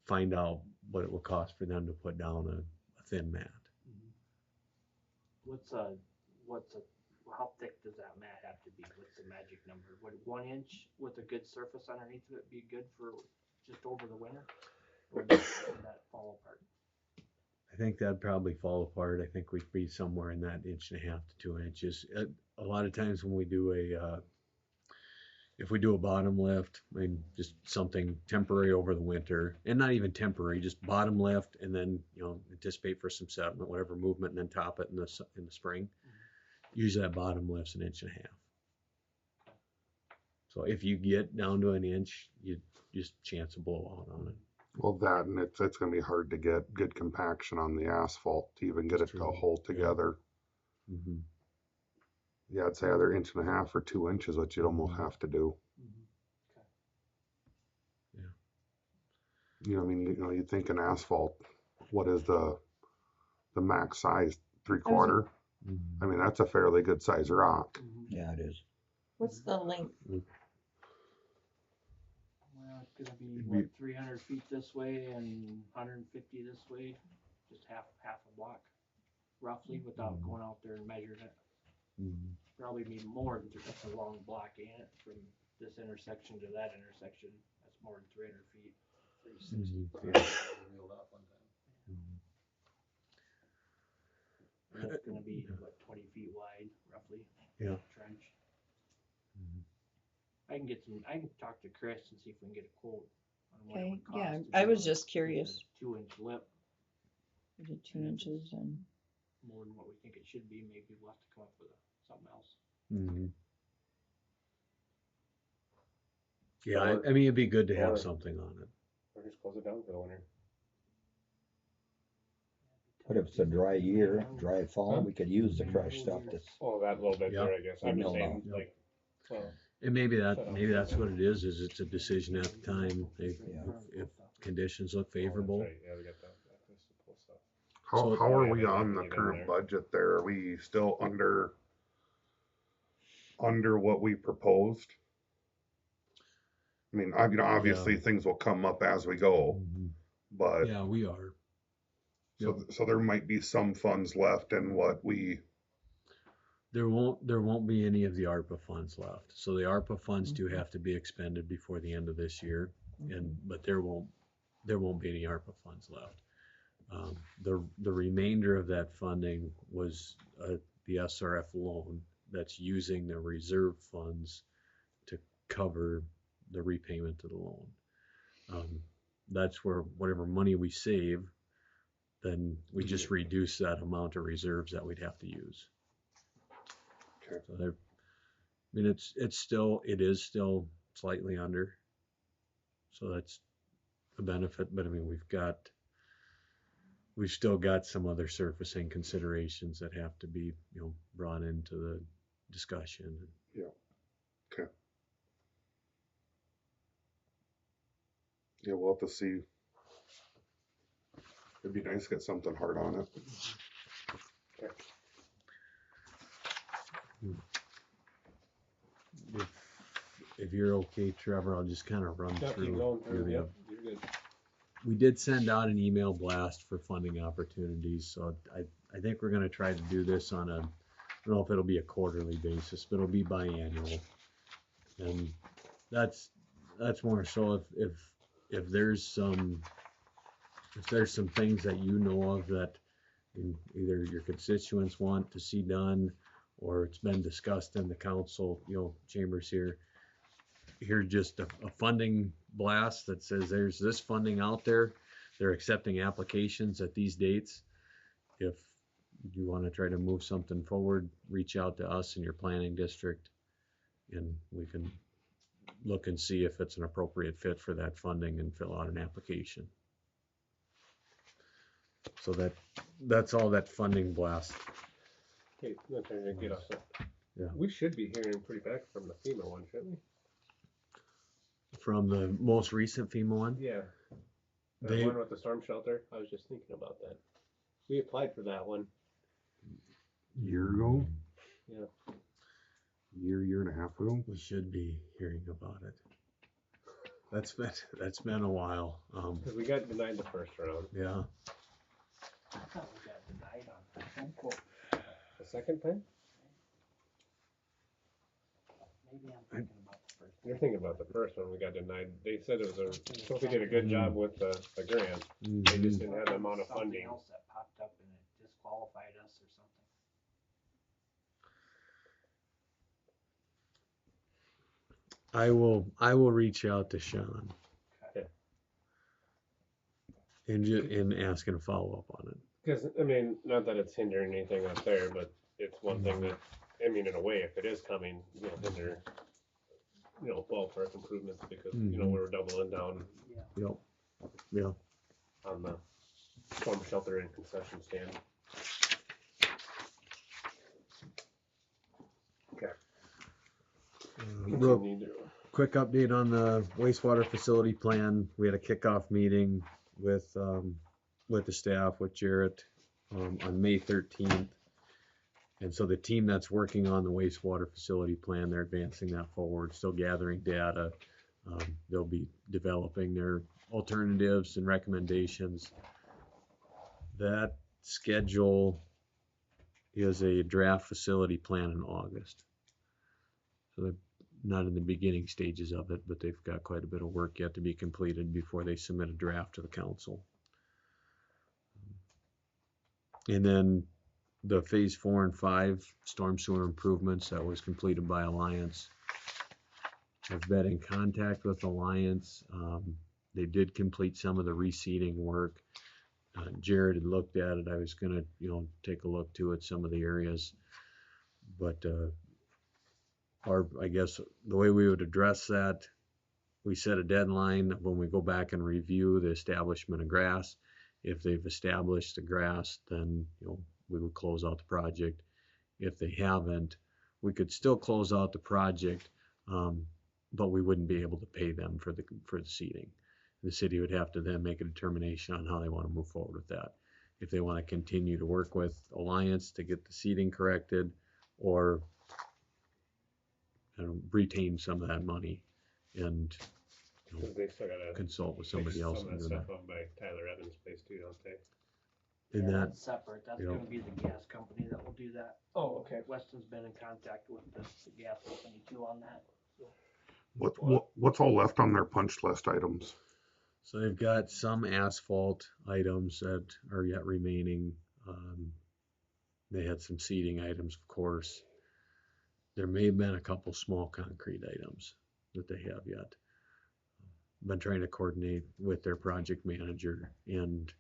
Find out what it will cost for them to put down a thin mat. How thick does that mat have to be? What's the magic number? Would 1 inch with a good surface underneath of it be good for just over the winter? Or would that fall apart? I think that'd probably fall apart. I think we'd be somewhere in that 1.5 to 2 inches. A lot of times when we do if we do a bottom lift, I mean, just something temporary over the winter, and not even temporary, just bottom lift, and then anticipate for some settlement, whatever movement, and then top it in the spring. Usually that bottom lift's 1.5 inches. So if you get down to 1 inch, you just chance of blowout on it. well, that, and it's gonna be hard to get good compaction on the asphalt to even get it That's to true. hold together. Mm-hmm. Yeah, I'd say either 1.5 or 2 inches, what you'd almost have to do. Yeah. I mean, you think an asphalt, what is the max size? 3/4? Mm-hmm. I mean, that's a fairly good size rock. Yeah, it is. What's the length? Well, it's gonna be It'd what, be- 300 feet this way and 150 this way, just half a block, roughly, without going out there and measuring it. Mm-hmm. Probably be more than just a long block, ain't it? From this intersection to that intersection, that's more than 300 feet. 360. And it's gonna be what, 20 feet wide, roughly. Yeah. Trench. Mhm. I can talk to Chris and see if we can get a quote on what it Okay, would cost. yeah, to I do was a- just curious. a 2-inch lip, Is it 2 inches and? more than what we think it should be. Maybe we'll have to come up with something else. Mm-hmm. Yeah, I mean, it'd be good to have Or- something on it. Or just close it down for the winter. But if it's a dry year, dry fall, Huh? we could use the crushed stuff that's, Oh, that little bit Yeah. there, I guess. We I'm just know saying, now. like, well, And maybe that's what it is it's a decision at the time. If conditions look favorable. Oh, that's right. Yeah, we got that municipal stuff. How So- are Yeah, we but on we the leave it current there. budget there? Are we still under what we proposed? I mean, obviously Yeah. things will come up as we go, Mhm. but Yeah, we are. so there might be some funds left in what we, There won't be any of the ARPA funds left. So the ARPA funds do have to be expended before the end of this year, but there won't be any ARPA funds left. The remainder of that funding was the SRF loan that's using the reserve funds to cover the repayment of the loan. That's where whatever money we save, then we just reduce that amount of reserves that we'd have to use. Okay. So I mean, it is still slightly under. So that's a benefit, but I mean, we've still got some other surfacing considerations that have to be, brought into the discussion. yeah, we'll have to see. It'd be nice to get something hard on it. If you're okay, Trevor, I'll just kind of run Yeah, through. keep going through through, the- yep, you're good. We did send out an email blast for funding opportunities, so I think we're gonna try to do this on I don't know if it'll be a quarterly basis, but it'll be biannual. And that's more so if there's some things that you know of that either your constituents want to see done or it's been discussed in the council, chambers here. Here's just a funding blast that says there's this funding out there. They're accepting applications at these dates. If you want to try to move something forward, reach out to us in your planning district and we can look and see if it's an appropriate fit for that funding and fill out an application. So that's all that funding blast. Okay, not trying to get us. Yeah. We should be hearing pretty back from the FEMA one, shouldn't we? From the most recent FEMA one, Yeah. The They- one with the storm shelter. I was just thinking about that. We applied for that one. Year ago, Yeah. year and a half ago. we should be hearing about it. That's been a while. Because we got denied the first round. Yeah. I thought we got denied on that. Don't quote. The second time? Maybe I'm thinking about the first. You're thinking about the first one. We got denied. They said it was Sophie did a good job with the grant. They just didn't have the amount of Something funding. else that popped up and it disqualified us or something. I will reach out to Sean. Okay. And ask him to follow up on it. Because, I mean, not that it's hindering anything up there, but it's one thing that, I mean, in a way, if it is coming, it'll hinder, ballpark improvements because, we're doubling down Yep. Yeah. on the storm shelter and concession stand. Okay. Real Continue to- quick update on the wastewater facility plan. We had a kickoff meeting with the staff, with Jarrett, on May 13th. And so the team that's working on the wastewater facility plan, they're advancing that forward, still gathering data. They'll be developing their alternatives and recommendations. That schedule is a draft facility plan in August. So they're not in the beginning stages of it, but they've got quite a bit of work yet to be completed before they submit a draft to the council. And then the phase 4 and 5 storm sewer improvements that was completed by Alliance. I've been in contact with Alliance. They did complete some of the reseeding work. Jared had looked at it. I was gonna, take a look too at some of the areas. But I guess the way we would address that, we set a deadline when we go back and review the establishment of grass. If they've established the grass, then, we would close out the project. If they haven't, we could still close out the project, but we wouldn't be able to pay them for the seeding. The city would have to then make a determination on how they want to move forward with that. If they want to continue to work with Alliance to get the seeding corrected, or retain some of that money and Because they still gotta consult with fix somebody else. some and of do that that. stuff up by Tyler Evans' place too, don't they? And Yeah, that, that's separate. That's Yep. gonna be the gas company that will do that. Oh, okay. Weston's been in contact with the gas company too on that. What's all left on their punch list items? so they've got some asphalt items that are yet remaining. They had some seeding items, of course. There may have been a couple small concrete items that they have yet. Been trying to coordinate with their project manager, and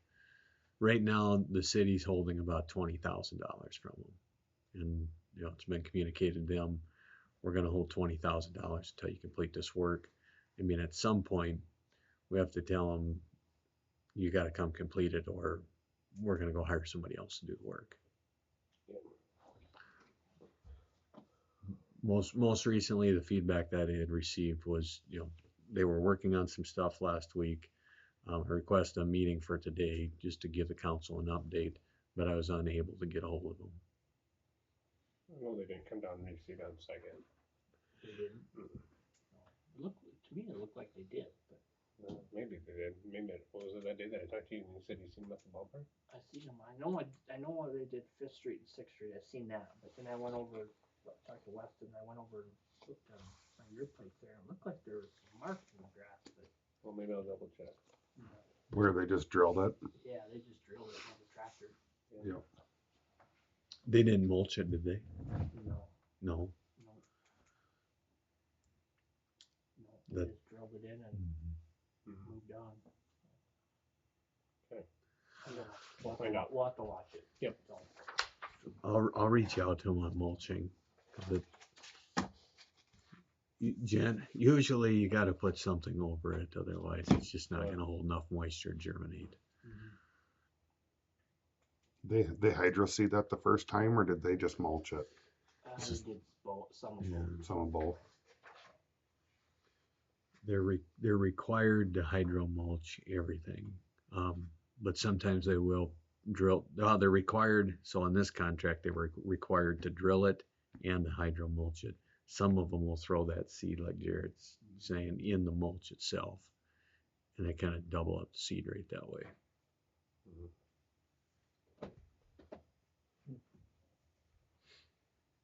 right now the city's holding about $20,000 from them. And it's been communicated to them, we're gonna hold $20,000 until you complete this work. I mean, at some point, we have to tell them, you gotta come complete it, or we're gonna go hire somebody else to do the work. Most recently, the feedback that I had received was, they were working on some stuff last week. Request a meeting for today just to give the council an update, but I was unable to get a hold of them. Well, they didn't come down and receive on second. They didn't. To me, it looked like they did, but Maybe they did. Maybe what was it that day that I talked to you and you said you seen them at the ballpark? I see them. I know they did 5th Street and 6th Street. I seen that, but then I went over, talked to Weston. I went over and looked on your place there. It looked like there was some marks in the grass, but Well, maybe I'll double check. Where they just drilled it? yeah, they just drilled it with a tractor. Yeah. They didn't mulch it, did they? No, No. they That- just drilled it in and moved on. Okay. Yeah, We'll find out. We'll have to watch it. Yep. So, I'll reach out to them on mulching. Usually you gotta put something over it, otherwise it's just not gonna hold enough moisture to germinate. They hydro seed that the first time, or did they just mulch it? We did both, some of Yeah. them. Some of both. They're required to hydro mulch everything, but sometimes they will drill. They're required. So on this contract, they were required to drill it and to hydro mulch it. Some of them will throw that seed, like Jared's saying, in the mulch itself, and they kind of double up the seed rate that way.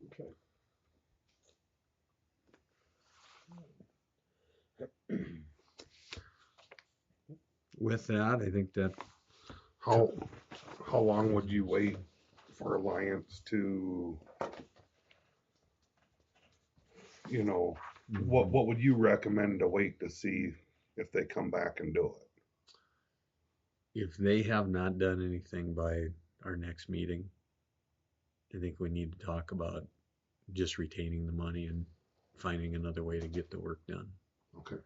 Okay. With that, I think that How long would you wait for Alliance to, you know, what would you recommend to wait to see if they come back and do it? if they have not done anything by our next meeting, I think we need to talk about just retaining the money and finding another way to get the work done. Okay.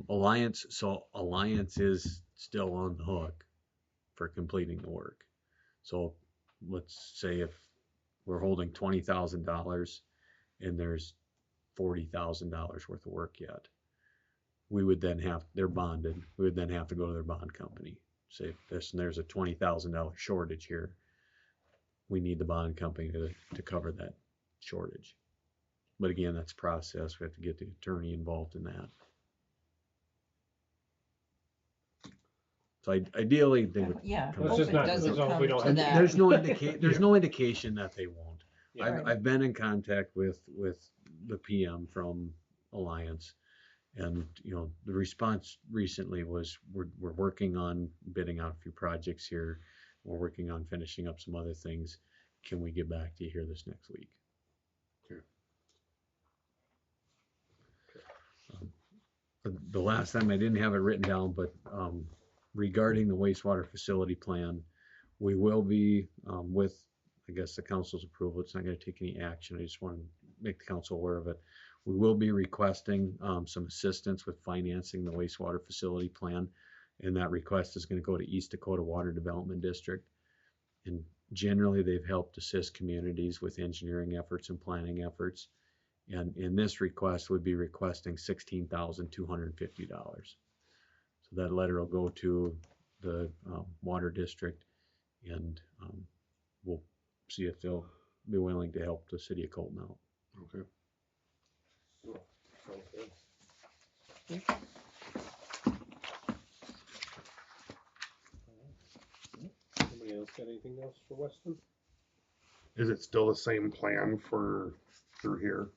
Alliance is still on the hook for completing the work. So let's say if we're holding $20,000 and there's $40,000 worth of work yet, we would then they're bonded. We would then have to go to their bond company. Say if there's a $20,000 shortage here, we need the bond company to cover that shortage. But again, that's a process. We have to get the attorney involved in that. So ideally, they would. Yeah, come Let's hope just it not- doesn't let's hope we come don't to have to- that. There's no indication that they won't. Yeah. I've been in contact with the PM from Alliance, and the response recently was we're working on bidding out a few projects here. We're working on finishing up some other things. Can we get back to you here this next week? Okay. The last time I didn't have it written down, but regarding the wastewater facility plan, we will be with, I guess, the council's approval. It's not going to take any action. I just want to make the council aware of it. We will be requesting some assistance with financing the wastewater facility plan, and that request is going to go to East Dakota Water Development District. And generally, they've helped assist communities with engineering efforts and planning efforts. And in this request, would be requesting $16,250. So that letter will go to the water district, and we'll see if they'll be willing to help the city of Colton out. Okay. Sounds good. Anybody else got anything else for Weston? Is it still the same plan for through here?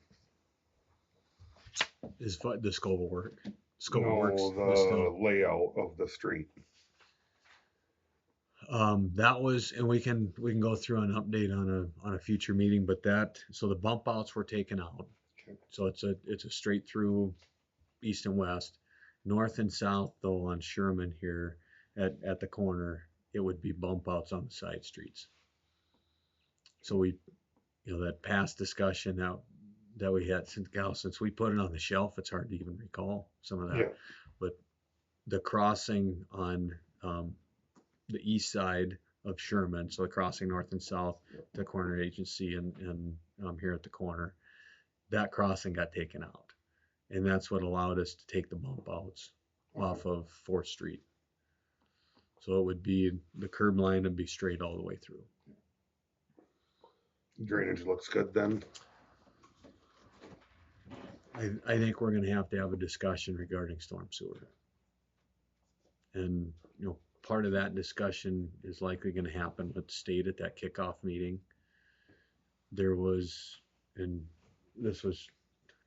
Is the scope of work? Scope of No, works. the layout of the street. That was, and we can go through an update on a future meeting. But so the bump outs were taken out. Okay. So it's a straight through east and west, north and south though on Sherman here at the corner. It would be bump outs on the side streets. So we, that past discussion that we had since we put it on the shelf, it's hard to even recall some of that. Yeah. But the crossing on the east side of Sherman, so the crossing north and south to Corner Agency and here at the corner, that crossing got taken out. And that's what allowed us to take the bump outs off of 4th Street. So it would be, the curb line would be straight all the way through. Drainage looks good then. I think we're gonna have to have a discussion regarding storm sewer. And, part of that discussion is likely gonna happen with the state at that kickoff meeting. There was, and this was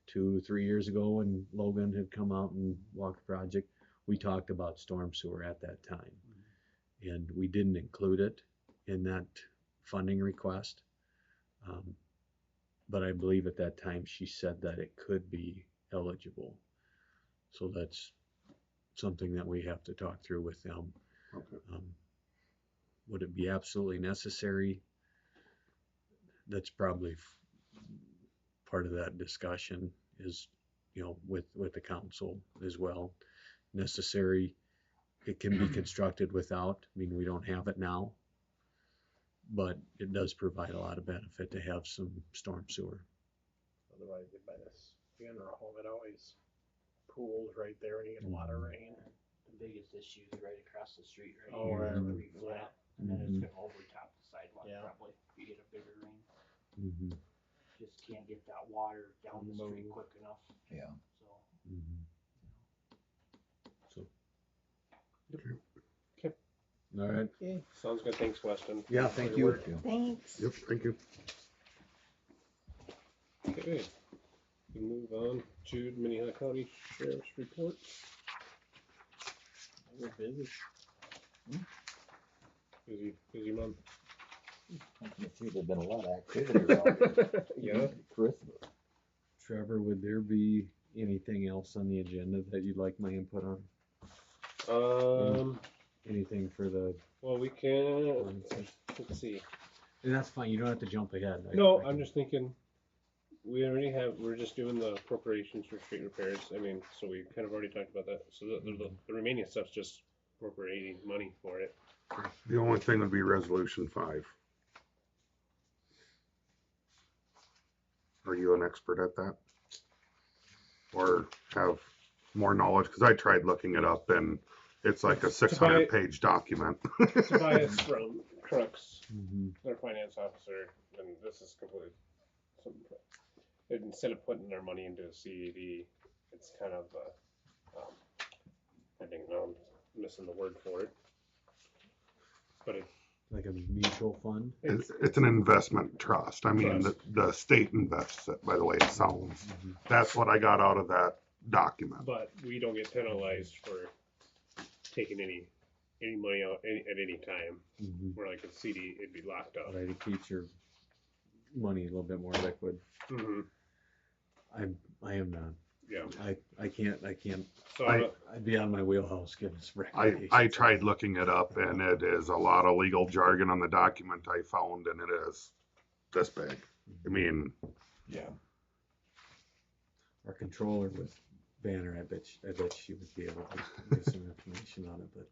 2-3 years ago when Logan had come out and walked the project, we talked about storm sewer at that time. And we didn't include it in that funding request. But I believe at that time she said that it could be eligible. So that's something that we have to talk through with them. Okay. Would it be absolutely necessary? That's probably part of that discussion is, with the council as well. Necessary, it can be constructed without, I mean, we don't have it now, but it does provide a lot of benefit to have some storm sewer. Otherwise, by this funeral home, it always pools right there when you get a lot of rain. The biggest issue is right across the street, right Oh, here, right, pretty flat, and then it's gonna overtop the sidewalk Yeah. probably if you get a bigger rain. Mm-hmm. Just can't get that water down the street Move. quick enough, Yeah. so. So. Okay. All right. Sounds good. Thanks, Weston. Yeah, for thank your you. work. Thanks. Yep, thank you. Okay. We move on to Minnehaha County Sheriff's report. We're busy. Busy month. I can see there's been a lot of activity around here. Yeah. Christmas. Trevor, would there be anything else on the agenda that you'd like my input on? Anything for the Well, we can. ordinances? Let's see. And that's fine. You don't have to jump ahead. No, I I'm can- just thinking. We're just doing the appropriations for street repairs. I mean, so we kind of already talked about that. So the remaining stuff's just appropriating money for it. The only thing would be resolution 5. Are you an expert at that? Or have more knowledge? Because I tried looking it up and it's like a To buy- 600-page document. Tobias from Crooks, Mhm. their finance officer, and this is completely. Instead of putting their money into a CED, it's kind of, I think now I'm missing the word for it. But it's Like a mutual fund? It's an investment trust. I mean, the state invests it, by the way it sounds. That's what I got out of that document. but we don't get penalized for taking any money out at any time. Mhm. Where like a CD, it'd be locked up. Right, it keeps your money a little bit more liquid. Mm-hmm. I am not. Yeah. I can't. So I'd be out of my wheelhouse giving some I recommendations. tried looking it up and it is a lot of legal jargon on the document I found and it is this big. I mean, Yeah. Our controller with Banner, I bet she would be able to give some information on it, but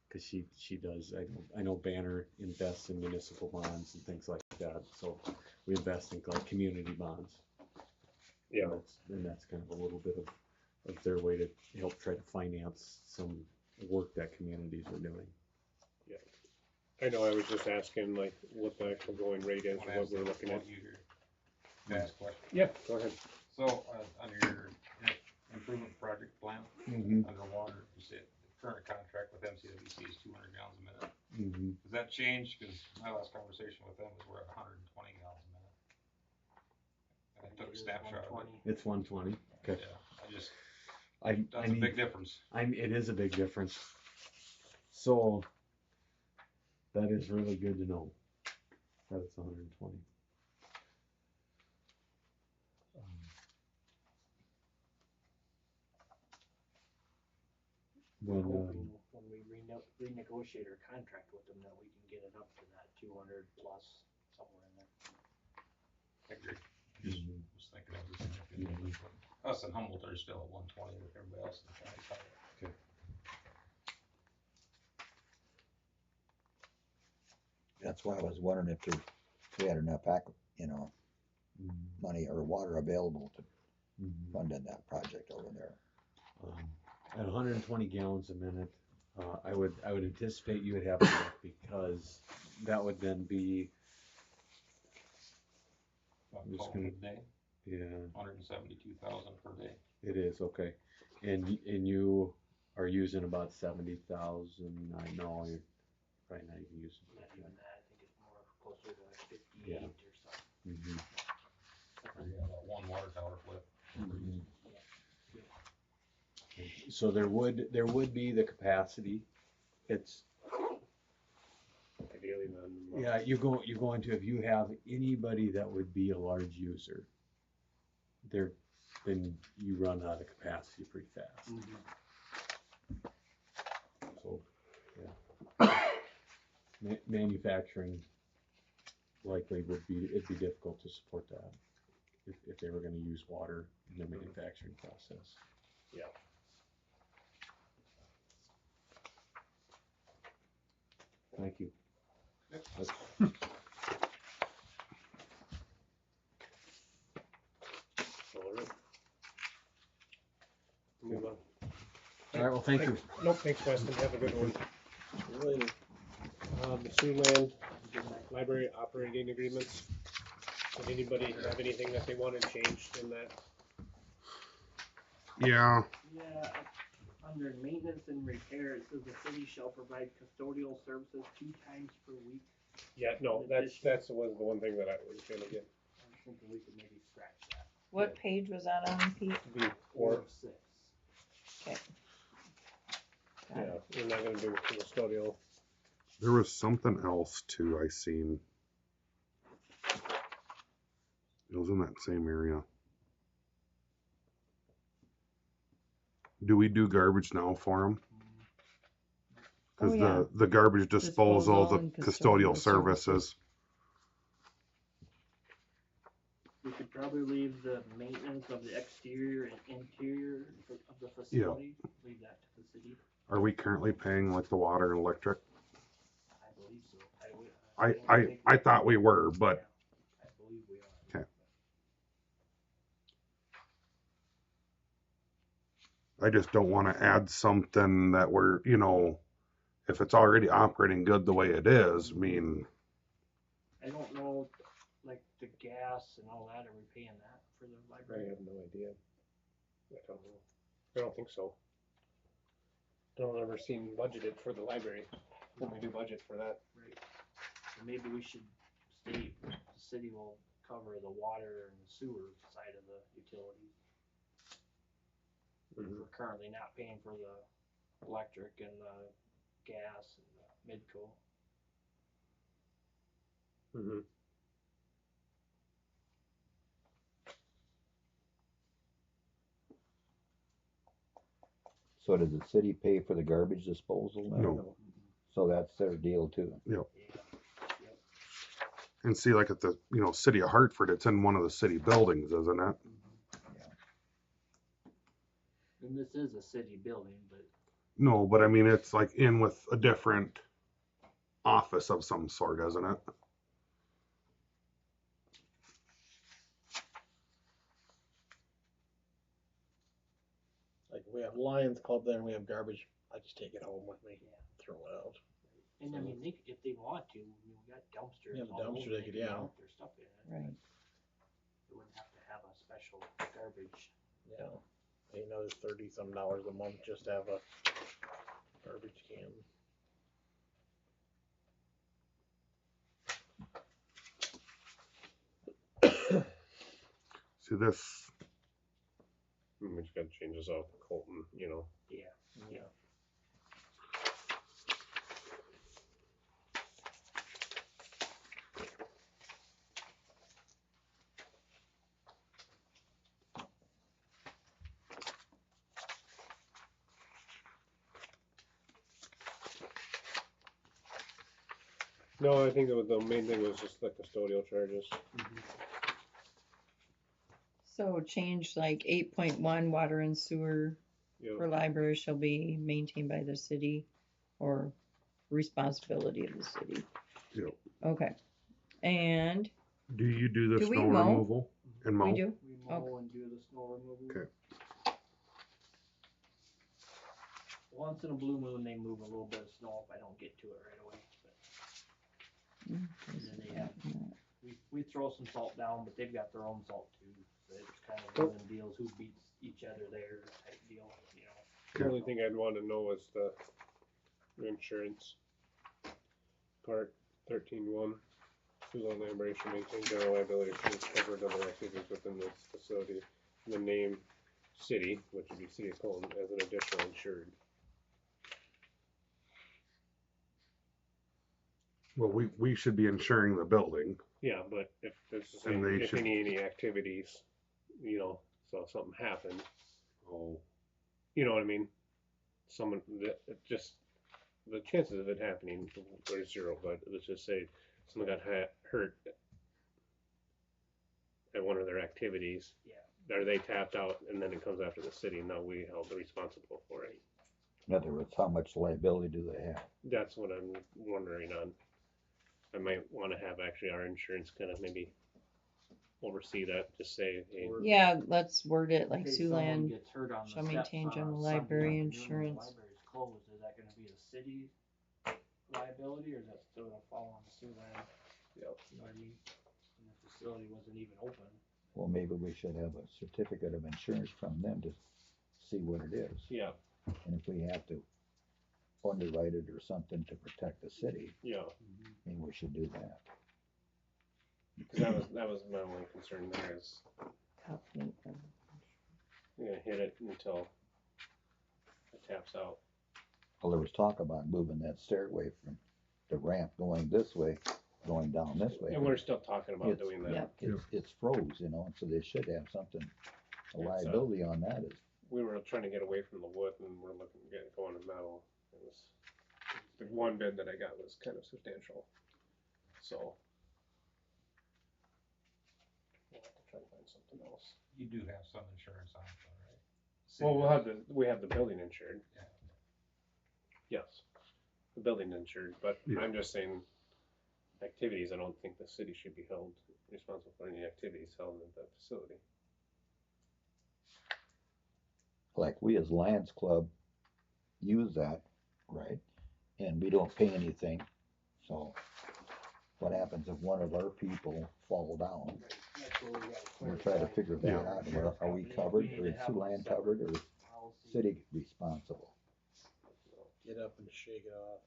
because she does, I know Banner invests in municipal bonds and things like that, so we invest in like community bonds. yeah. And that's kind of a little bit of their way to help try to finance some work that communities are doing. I know, I was just asking like what the actual going rate is, or what we're looking at. Can I ask a question? Yeah, go ahead. So, on your improvement project plan, Mm-hmm. underwater, you said the current contract with MCWC is 200 gallons a minute. Mm-hmm. Does that change? Because my last conversation with them was we're at 120 gallons a minute. And I took a snapshot of it. It's 120. Okay. Yeah, that's a need- big difference. it is a big difference. So that is really good to know that it's 120. When, Hoping when we renegotiate our contract with them, that we can get it up to that 200 plus somewhere in there. I agree. Just was thinking of this. Us and Humboldt are still at 120 with everybody else in the county's higher. That's why I was wondering if we had enough money or water available to fund in that project over there. At 120 gallons a minute, I would anticipate you would have enough because that would then be About I'm just 12 gonna- a day, yeah 172,000 per day. it is okay, and you are using about 70,000. I know you're probably not even using Not that. even that, I think it's more closer to like 58 Yeah. or something. Mhm. Yeah, about one water tower flip. So there would be the capacity. It's Ideally, none. yeah, you're going to, if you have anybody that would be a large user, then you run out of capacity pretty fast. So, yeah. Manufacturing likely it'd be difficult to support that. if they were gonna use water in their manufacturing process. Yeah. Thank you. All right. Move on. All right, well, thank you. Nope, thanks Weston, have a good one. Really, The Siouxland Library operating agreements. Did anybody have anything that they wanted changed in that? Yeah, Yeah, under maintenance and repair, it says the city shall provide custodial services 2 times per week. Yeah, no, that's was the one thing that I was gonna get. I was thinking we could maybe scratch that. What page was that on, Pete? Or, 6. Okay. Got yeah, it. we're not gonna do custodial. there was something else too I seen. It was in that same area. Do we do garbage now for them? Because Oh, yeah. the garbage disposal, Disposal the and custodial custodial services. We could probably leave the maintenance of the exterior and interior of the facility, leave that to the city. Are we currently paying like the water and electric? I believe so. don't think I thought we were, but I believe we are. Okay. I just don't want to add something that we're, if it's already operating good the way it is, I mean, I don't know, like the gas and all that, are we paying that for the I library? have no idea. I don't know. I don't think so. Don't ever seen budgeted for the library. When we do budget for that. Right. And maybe we should state the city will cover the water and sewer side of the utilities. We're currently not paying for the electric and the gas and the Midco. Mm-hmm. So does the city pay for the garbage disposal then? No. So that's their deal too. Yeah. and see like at the, city of Hartford, it's in one of the city buildings, isn't it? And this is a city building, but No, but I mean, it's like in with a different office of some sort, isn't it? like we have Lions Club there and we have garbage. I just take it home with me, throw it out. and I mean, if they want to, we got dumpsters. Yeah, the all dumpster over, they could, can yeah. dump their stuff in it. Right. They wouldn't have to have a special garbage. Yeah, another $30 some a month just to have a garbage can. See this, We just gotta change this out, Colton, Yeah. Yeah. No, I think the main thing was just the custodial charges. So change like 8.1, water and sewer Yeah. for library shall be maintained by the city or responsibility of the city. Yep. Okay. And do you do the Do we snow mow? removal and mow? we do? We mow and do the snow removal. Okay. Once in a blue moon, they move a little bit of snow if I don't get to it right away. But and then we throw some salt down, but they've got their own salt too. So it's kind of one of them deals who beats each other there type deal, The only thing I'd want to know is the insurance part 13.1. Siouxland Library should maintain general liability insurance covered other activities within this facility. The name city, which would be City of Colton, as an additional insured. Well, we should be insuring the building. Yeah, but if this is And they if should- any activities, so if something happened, Oh, you know what I mean? Someone that just the chances of it happening are zero. But let's just say someone got hurt at one of their activities. Yeah. Are they tapped out and then it comes after the city? No, we held responsible for it. In other words, how much liability do they have? That's what I'm wondering on. I might want to have actually our insurance kind of maybe oversee that, just say, hey, Or- Yeah, let's word it like In case someone Siouxland gets hurt on the shall steps maintain on a general Sunday library afternoon when the insurance. Library's closed, is that gonna be the city liability, or is that still gonna fall on the Siouxland? Yep. You know what I mean? And the facility wasn't even open. Well, maybe we should have a certificate of insurance from them to see what it is. yeah, And if we have to underwrite it or something to protect the city, yeah. maybe we should do that. Because that was my only concern there is Covenant of- you're gonna hit it until it taps out. Well, there was talk about moving that stairway from the ramp going this way, going down this way. And we're still talking about It's- doing that. Yep. It's froze, you know, and so they should have something, a It's, liability on that is, We were trying to get away from the wood and we're looking to get going to metal. It was, the one bid that I got was kind of substantial. So. We'll have to try to find something else. You do have some insurance on it, though, right? Well, we have the building insured. Yeah. Yes, the building insured, but Yeah. I'm just saying, activities, I don't think the city should be held responsible for any activities held at that facility. like we as Lions Club use that, right? And we don't pay anything, so what happens if one of our people fall down? That's where we gotta We'll try to clarify. figure that Yeah. out, Well, are we We covered, need or to is have a Siouxland separate covered, or is policy. city responsible? Get up and shake it off.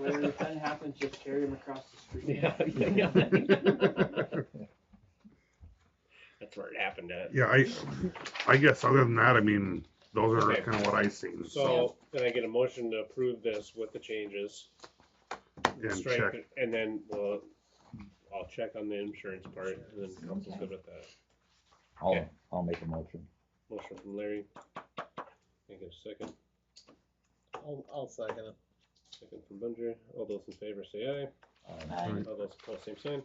Whatever thing happens, just carry them across the street. Yeah. That's where it happened at. Yeah, I guess other than that, I mean, those are Okay. kind of what I seen. So, can I get a motion to approve this with the changes? And Strike check, it, and then I'll check on the insurance part, and then council's good with that. Okay. I'll make a motion. Motion from Larry. Can I get a second? I'll second it. Second from Bunger. All those in favor say aye. Aye. All those opposed, same sign.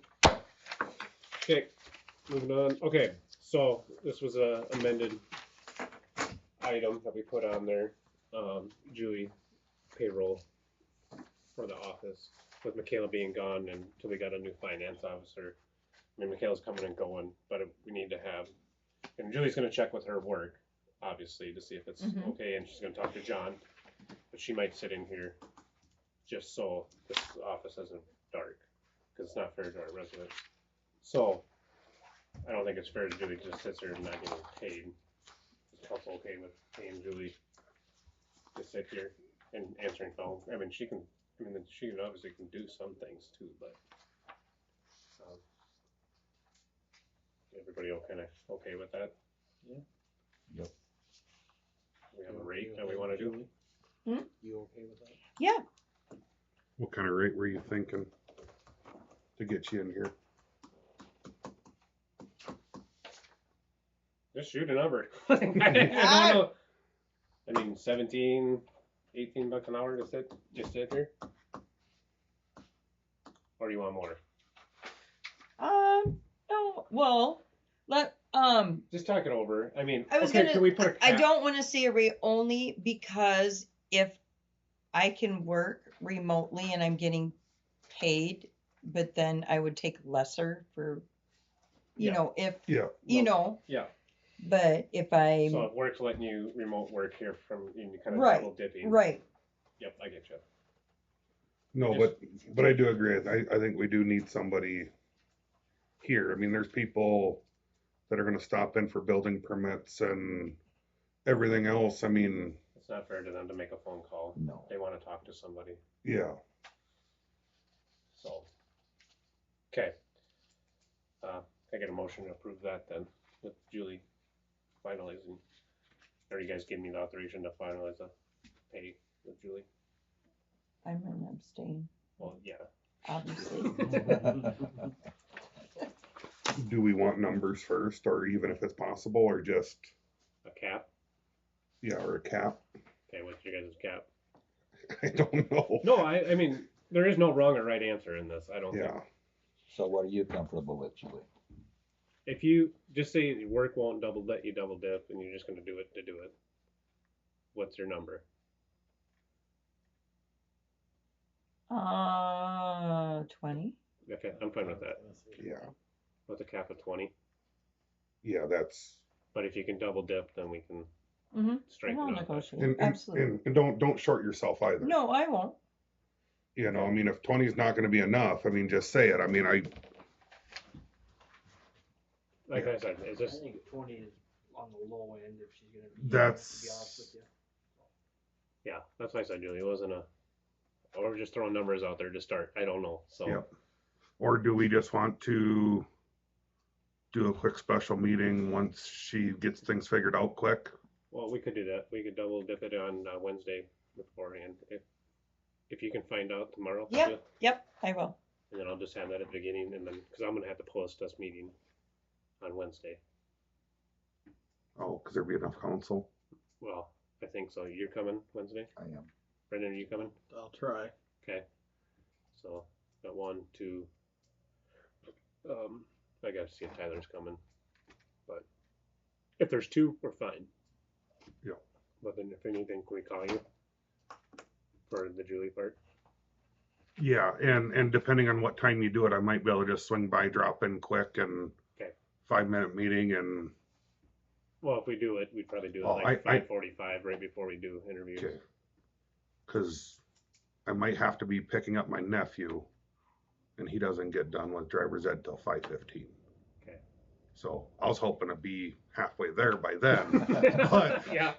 Okay, moving on. Okay, so this was a amended item that we put on there. Julie payroll for the office with Michaela being gone and until we got a new finance officer. I mean, Michaela's coming and going, but we need to have, and Julie's gonna check with her work, obviously, to see if it's Mhm. okay, and she's gonna talk to John, but she might sit in here just so this office isn't dark, because it's not fair to our residents. So, I don't think it's fair to Julie just sits there and not getting paid. Is council okay with paying Julie to sit here and answering phone? I mean, she can obviously can do some things too, but everybody kind of okay with that? Yeah. Yep. We have a rate that we want to do. Hmm? You okay with that? Yeah, what kind of rate were you thinking to get you in here? Just shoot a number. I don't know. I mean, 17, 18 bucks an hour to sit here? Or do you want more? no, well, Just talk it over. I mean, I was okay, gonna, can we put a I cap? don't wanna see a rate only because if I can work remotely and I'm getting paid, but then I would take lesser for, you Yeah. know, if, Yeah, you know, Yeah, but if I, so if work's letting you remote work here from, you kind of Right, double dipping. right, Yep, I get you. no, but I do agree. I think we do need somebody here. I mean, there's people that are gonna stop in for building permits and everything else. I mean, It's not fair to them to make a phone call. No. They want to talk to somebody, yeah, so. Okay. Can I get a motion to approve that then with Julie finalizing? Or you guys give me the authorization to finalize the pay with Julie? I'm gonna abstain, Well, yeah. obviously. do we want numbers first, or even if it's possible, or just, A cap? yeah, or a cap? Okay, what's your guys' cap? I don't know. No, I mean, there is no wrong or right answer in this, I don't think. Yeah, So what are you comfortable with, Julie? If you just say work won't let you double dip and you're just gonna do it to do it, what's your number? 20. Okay, I'm fine with that. Yeah, With a cap of 20. yeah, that's, But if you can double dip, then we can Mm-hmm. strengthen I'll out that. negotiate. Absolutely. and don't short yourself either. No, I won't. You know, I mean, if 20 is not gonna be enough, I mean, just say it. I mean, Like I said, is I this think 20 is on the low end if she's gonna be. That's- To be honest with you. yeah, that's why I said Julie. It wasn't a or we're just throwing numbers out there to start. I don't know. So Yep. Or do we just want to do a quick special meeting once she gets things figured out quick? well, we could do that. We could double dip it on Wednesday beforehand if you can find out tomorrow. Yep. Yep, I will. And then I'll just have that at the beginning, and then because I'm gonna have to post this meeting on Wednesday. Oh, because there'd be enough council. Well, I think so. You're coming Wednesday, I am. Brendan? Are you coming? I'll try. Okay. So got 1, 2. I gotta see if Tyler's coming, but if there's 2, we're fine. Yeah. But then if anything, can we call you for the Julie part? Yeah, and depending on what time you do it, I might be able to just swing by, drop in quick, and Okay. 5-minute meeting, and Well, if we do it, we'd probably do it Oh, like I- 5:45 right before we do interviews. okay. Because I might have to be picking up my nephew, and he doesn't get done with driver's ed till 5:15. Okay. So I was hoping to be halfway there by then, but Yeah,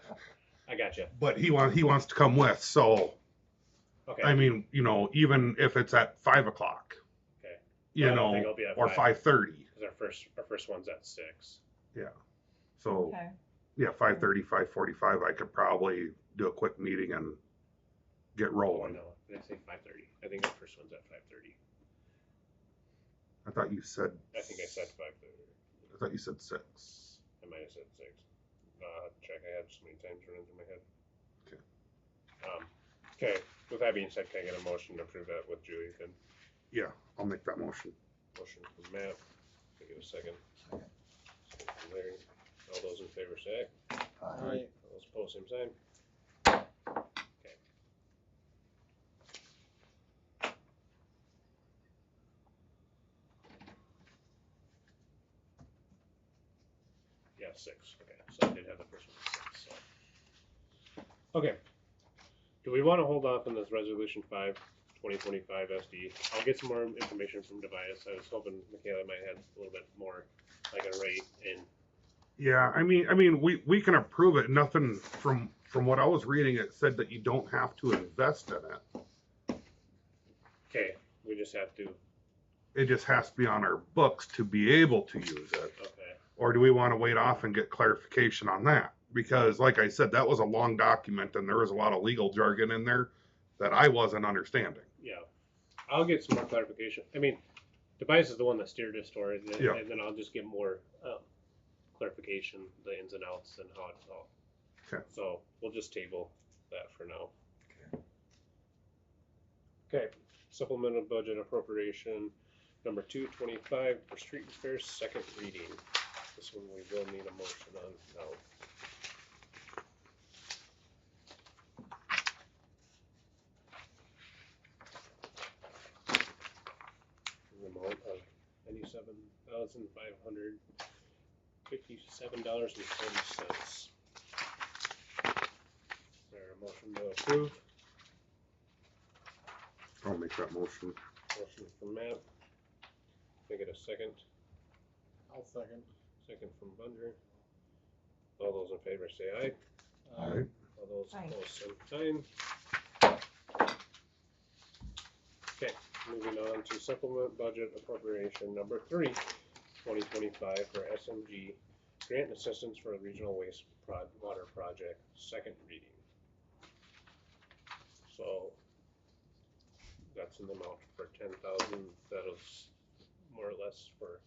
I got you. he wants to come with. So Okay. I mean, you know, even if it's at 5 o'clock, Okay. you I don't think know, it'll be at or 5:30. because our first one's at 6. So Okay. yeah, 5:30, 5:45. I could probably do a quick meeting and get Oh rolling. no, did I say 5:30? I think our first one's at 5:30. I thought you said. I think I said 5:30. I thought you said 6. I might have said 6. Check. I had so many times running through my head. Okay. Okay. With that being said, can I get a motion to approve that with Julie? Then Yeah, I'll make that motion. motion from Matt. Can I get a second? Second. Second from Larry. All those in favor say aye. Aye. All those opposed, same sign. Okay. Yeah, 6. Okay, so I did have the first one at 6. So. Okay. Do we want to hold off on this resolution 5, 2025 SD? I'll get some more information from Tobias. I was hoping Michaela might have a little bit more, like a rate and. Yeah, I mean, we can approve it. Nothing from what I was reading, it said that you don't have to invest in it. Okay, we just have to. It just has to be on our books to be able to use it. Okay. Or do we want to wait off and get clarification on that? Because like I said, that was a long document and there was a lot of legal jargon in there that I wasn't understanding. Yeah, I'll get some more clarification. I mean, Tobias is the one that steered this story, and, Yeah. and then I'll just get more clarification, the ins and outs, and how it's all. Okay. So we'll just table that for now. Okay. Supplemental budget appropriation number 225 for street repairs, second reading. This one we will need a motion on now. The amount of $97,557.40. There a motion to approve? I'll make that motion. Motion from Matt. Can I get a second? I'll second. Second from Bunder. All those in favor say aye. Aye. All those Aye. opposed, same sign. Okay, moving on to supplement budget appropriation number 3, 2025 for SMG grant assistance for a regional waste water project, second reading. So that's an amount for 10,000. That is more or less for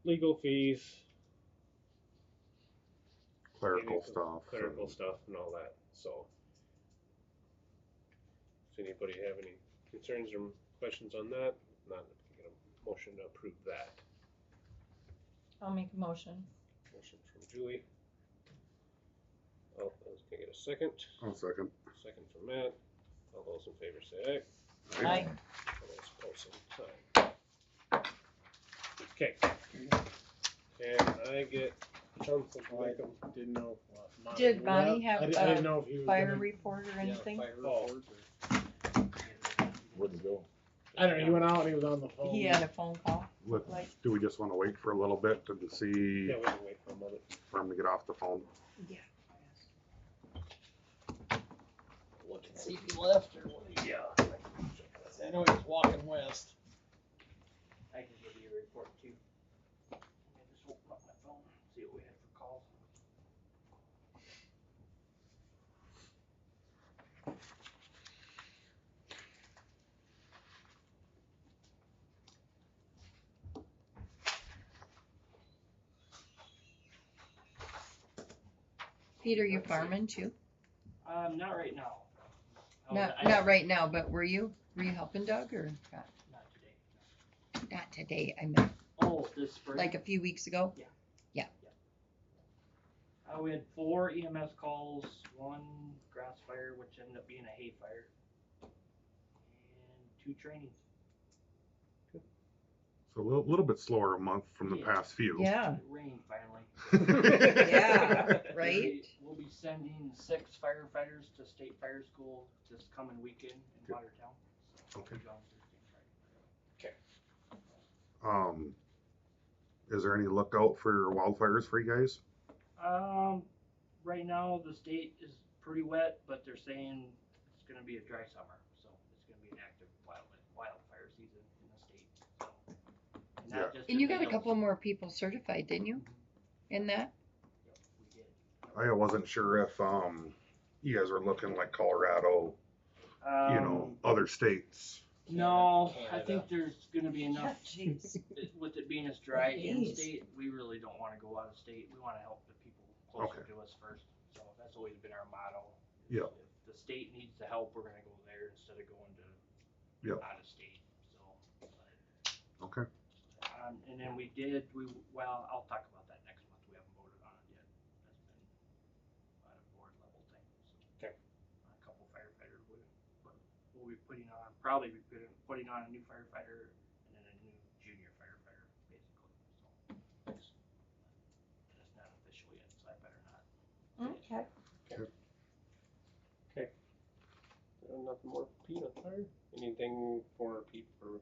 legal fees, Clerical stuff. clerical and- stuff, and all that. So, does anybody have any concerns or questions on that? Not, get a motion to approve that. I'll make a motion. Motion from Julie. Oh, can I get a second? I'll second. Second from Matt. All those in favor say aye. Aye. All those opposed, same sign. Okay. And I get a chance to Well, I make them. didn't know what. Bonnie Did would Bonnie have I didn't know if he was Fire gonna- report or yeah, anything? fire Oh. report or- Where'd he go? I don't know, he went out and he was on the phone. He had a phone call. Let's, do we just wanna wait for a little bit to see, Yeah, we can wait for a moment. for him to get off the phone? Yeah. Look and see if he left or what. Yeah. I know he was walking west. I can give you a report too. Let me just open up my phone, see what we had for calls. Peter, you farming too? Not right now. Not right now, but were you helping Doug or not? Not today. Not today, I meant Oh, this spring? like a few weeks ago? We had 4 EMS calls, 1 grass fire, which ended up being a hay fire, and 2 trainings. So a little bit slower a month from the Yeah. past few. Yeah, It rained finally. yeah, right? We'll be sending 6 firefighters to state fire school this coming weekend in Good. Watertown. So Okay. we'll be gone Thursday and Friday. Is there any lookout for wildfires for you guys? Right now the state is pretty wet, but they're saying it's gonna be a dry summer, so it's gonna be an active wildfire season in the state. So, and not just And in you the got a hills. couple more people certified, didn't you? In that? Yep, we did. I wasn't sure if, you guys were looking like Colorado, you know, other states. No, I Canada. think there's gonna be enough, Jeez. with it being as dry in Jeez. state, we really don't wanna go out of state, we wanna help the people closer to us first, so that's always been our motto. is Yep. If the state needs the help, we're gonna go there instead of going to Yep. out of state, so. Okay. And then well, I'll talk about that next month, we haven't voted on it yet, that's been at a board level thing, so. Okay. A couple firefighters we'll be probably be putting on a new firefighter and then a new junior firefighter, basically, so. It's not official yet, so I better not. Okay. Nothing more for Pete on fire? Anything for Pete for?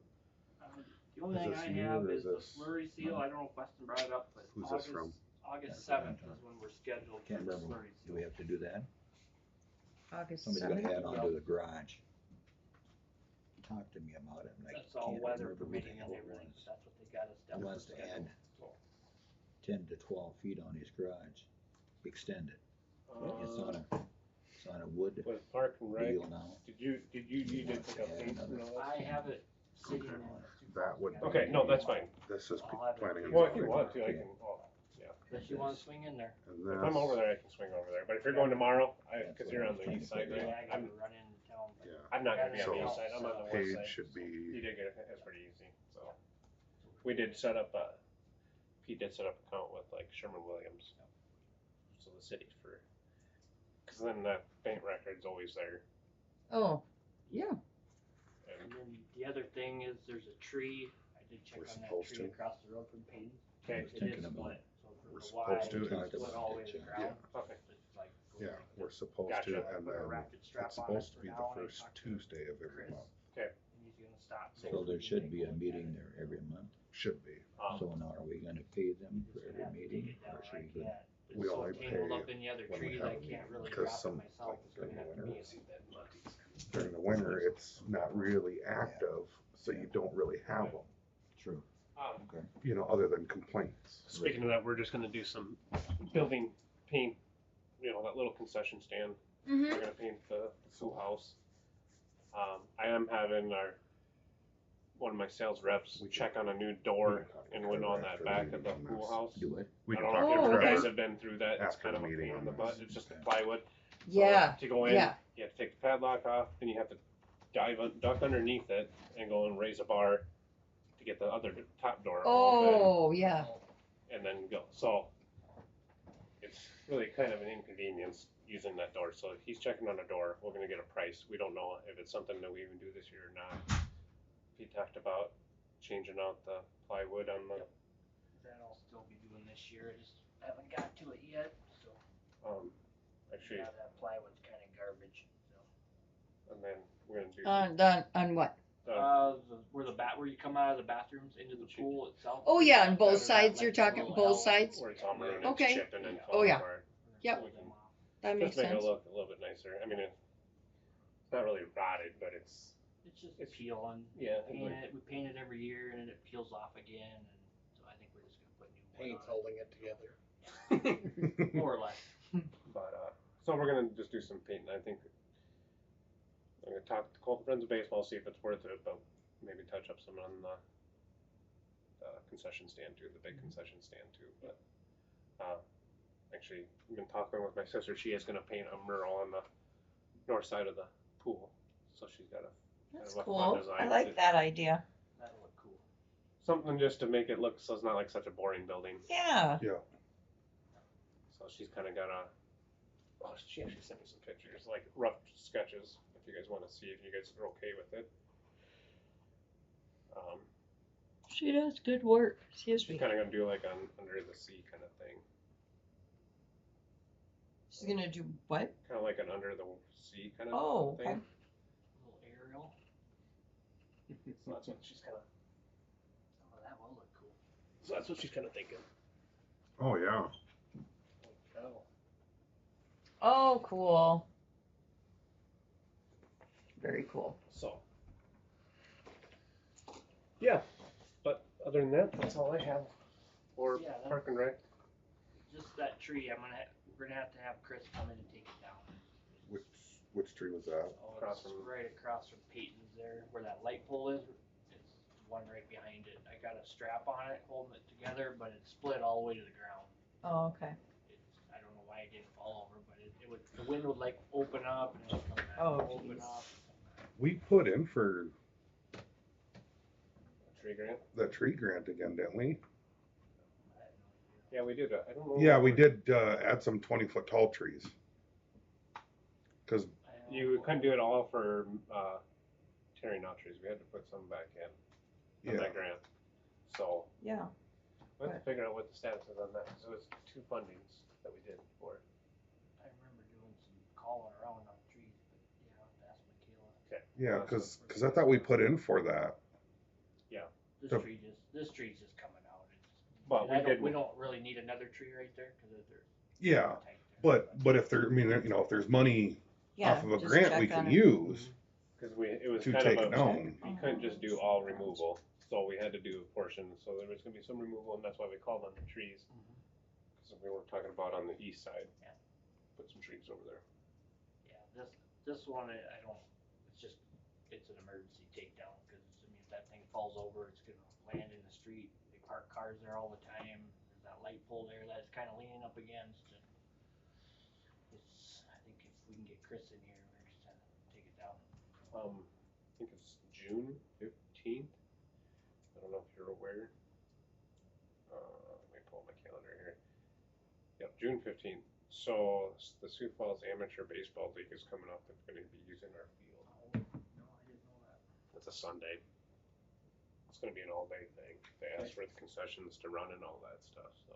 The only Is thing this I you have or is is the this- slurry seal, I don't know if Weston brought it up, but Who's this from? August That's what I'm 7th talking- is when we're scheduled for Can't the remember, slurry do we seal. have to do that? August Somebody's gonna 7th. add on to the garage. Talk to me about it, and I That's all can't weather remember what the permitting hell and it everything, was. so that's what they got us He down for wants to schedule. add 10 to 12 feet on his garage, extend it. It's on a wood With Park and Rec, deal now. you did pick up Yeah, paint another- and all I that? have it sitting in. That would. Okay, no, that's fine. This is I'll have it. planning and Well, if you zoning. want to, I can, yeah. Unless you wanna swing in there. And If I'm over there, I can swing over there, but if you're going tomorrow, cause you're on the east side, Yeah, I right? gotta run in and tell them. but- Yeah. I'm not gonna be on the So, east side, I'm on the west Page side. should He be, did get it, it's pretty easy, so. We did set up Pete did set up an account with like Sherman Williams. So the city cause then that paint record's always there. Oh, yeah. And then the other thing is there's a tree, I did check We're on that supposed tree to. across the road from Payton. Okay. I was It thinking is about split, it. so We're for the supposed wide, to, it's and- split all the way to the Yeah. ground. Okay. It's like goes yeah, like we're this. supposed Gotcha. to, I and put a then ratchet strap it's on it supposed to for be now, the and I first talked to Tuesday of every Chris. month. And he's gonna stop. So there should be a meeting there every month. Should be. So now are we gonna pay them for every meeting, or should we go? It's We so only tangled pay up in the other when we trees, have I a can't meeting, really because drop it some, myself, like, it's gonna during the have to winter, be. During the winter, it's not really active, so you don't really have them, True. Okay. you know, other than complaints. Speaking of that, we're just gonna do some building paint, you know, that little concession stand. Mm-hmm. We're gonna paint the schoolhouse. I am having one of my sales reps check on a new door and window on that back of the pool house. Do it. We I can don't talk know if Oh, you okay. guys have been through that, it's After kind of the a meeting pain in the on butt, this. it's just Okay. plywood. Yeah. To go in, Yeah. you have to take the padlock off, then you have to duck underneath it and go and raise a bar to get the other top door open. Oh, yeah. and then go. So it's really kind of an inconvenience using that door. So if he's checking on a door, we're gonna get a price. We don't know if it's something that we even do this year or not. He talked about changing out the plywood on the, That I'll still be doing this year. I just haven't got to it yet. So actually, yeah, that plywood's kind of garbage. So. and then we're gonna do On what? Where you come out of the bathrooms into the pool itself. Oh, yeah, on both Better sides, that, you're like, a talking, little both L sides? where it's hammered and Okay. it's chipping and Oh, falling yeah. apart. Yep. pull them off. That makes Just make it sense. look a little bit nicer. I mean, it's not really rotted, but it's It's just It's- peeling. yeah. We paint it every year and then it peels off again, and so I think we're just gonna put new Paint's wood on holding it together. it. More or less. But so we're gonna just do some painting. I think I'm gonna talk to Colton Friends of Baseball, see if it's worth it, but maybe touch up some on the concession stand too, the big concession stand too. But actually, I've been talking with my sister. She is gonna paint a mural on the north side of the pool, so she's got a That's kind of a cool. fun design. I like that idea. That'll look cool. Something just to make it look so it's not like such a boring building. Yeah. So she's kind of got a. Oh, she actually sent me some pictures, like rough sketches, if you guys want to see if you guys are okay with it. She does good work. Excuse She's me. kind of gonna do like an under the sea kind of thing, She's gonna do what? kind of like an under the sea kind of Oh, thing. okay. Little aerial. So that's what she's kind of. Oh, that will look cool. So that's what she's kind of thinking. Oh, yeah. Oh. Oh, cool. Very cool. So. Yeah, but other than that, that's all I have. Or Yeah, that- Park and Rec. Just that tree, we're gonna have to have Chris come in and take it down. Which tree was that? Oh, Across it's from- right across from Peyton's there, where that light pole is. It's one right behind it. I got a strap on it holding it together, but it's split all the way to the ground. Oh, okay. I don't know why it didn't fall over, but it would, the wind would like open up and it would come back, Oh, open geez. up. We put in for Tree grant. the tree grant again, didn't we? I had no idea. Yeah, we did. I don't know. Yeah, what we did add some 20-foot tall trees. Because I don't You know. couldn't do it all for tearing out trees. We had to put some back in from yeah, that grant. So Yeah. we have to figure out what the status is on that. So it's 2 fundings that we did for. I remember doing some calling around on trees, but yeah, I'll have to ask Michaela. Okay. yeah, because I thought we put in for that. This The- tree's just coming out. But And we did. we don't really need another tree right there, cause they're Yeah, tight there. but if there, I mean, if there's money Yeah. off of a just grant check we on can it. use Because it was to kind take of it a. down. You couldn't just do all removal, so we had to do a portion. So there was gonna be some removal, and that's why we called on the trees. Because we were talking about on the east side. Yeah. Put some trees over there. Yeah, this one, I don't, it's an emergency takedown, cause I mean, if that thing falls over, it's gonna land in the street. They park cars there all the time. There's that light pole there that it's kinda leaning up against, and I think if we can get Chris in here, we're just gonna take it down. I think it's June 15th. I don't know if you're aware. Let me pull my calendar here. Yep, June 15th. So the Sioux Falls Amateur Baseball League is coming up. They're going to be using our field. Oh, no, I didn't know that. It's a Sunday. It's going to be an all-day thing. They asked for the concessions to run and all that stuff. So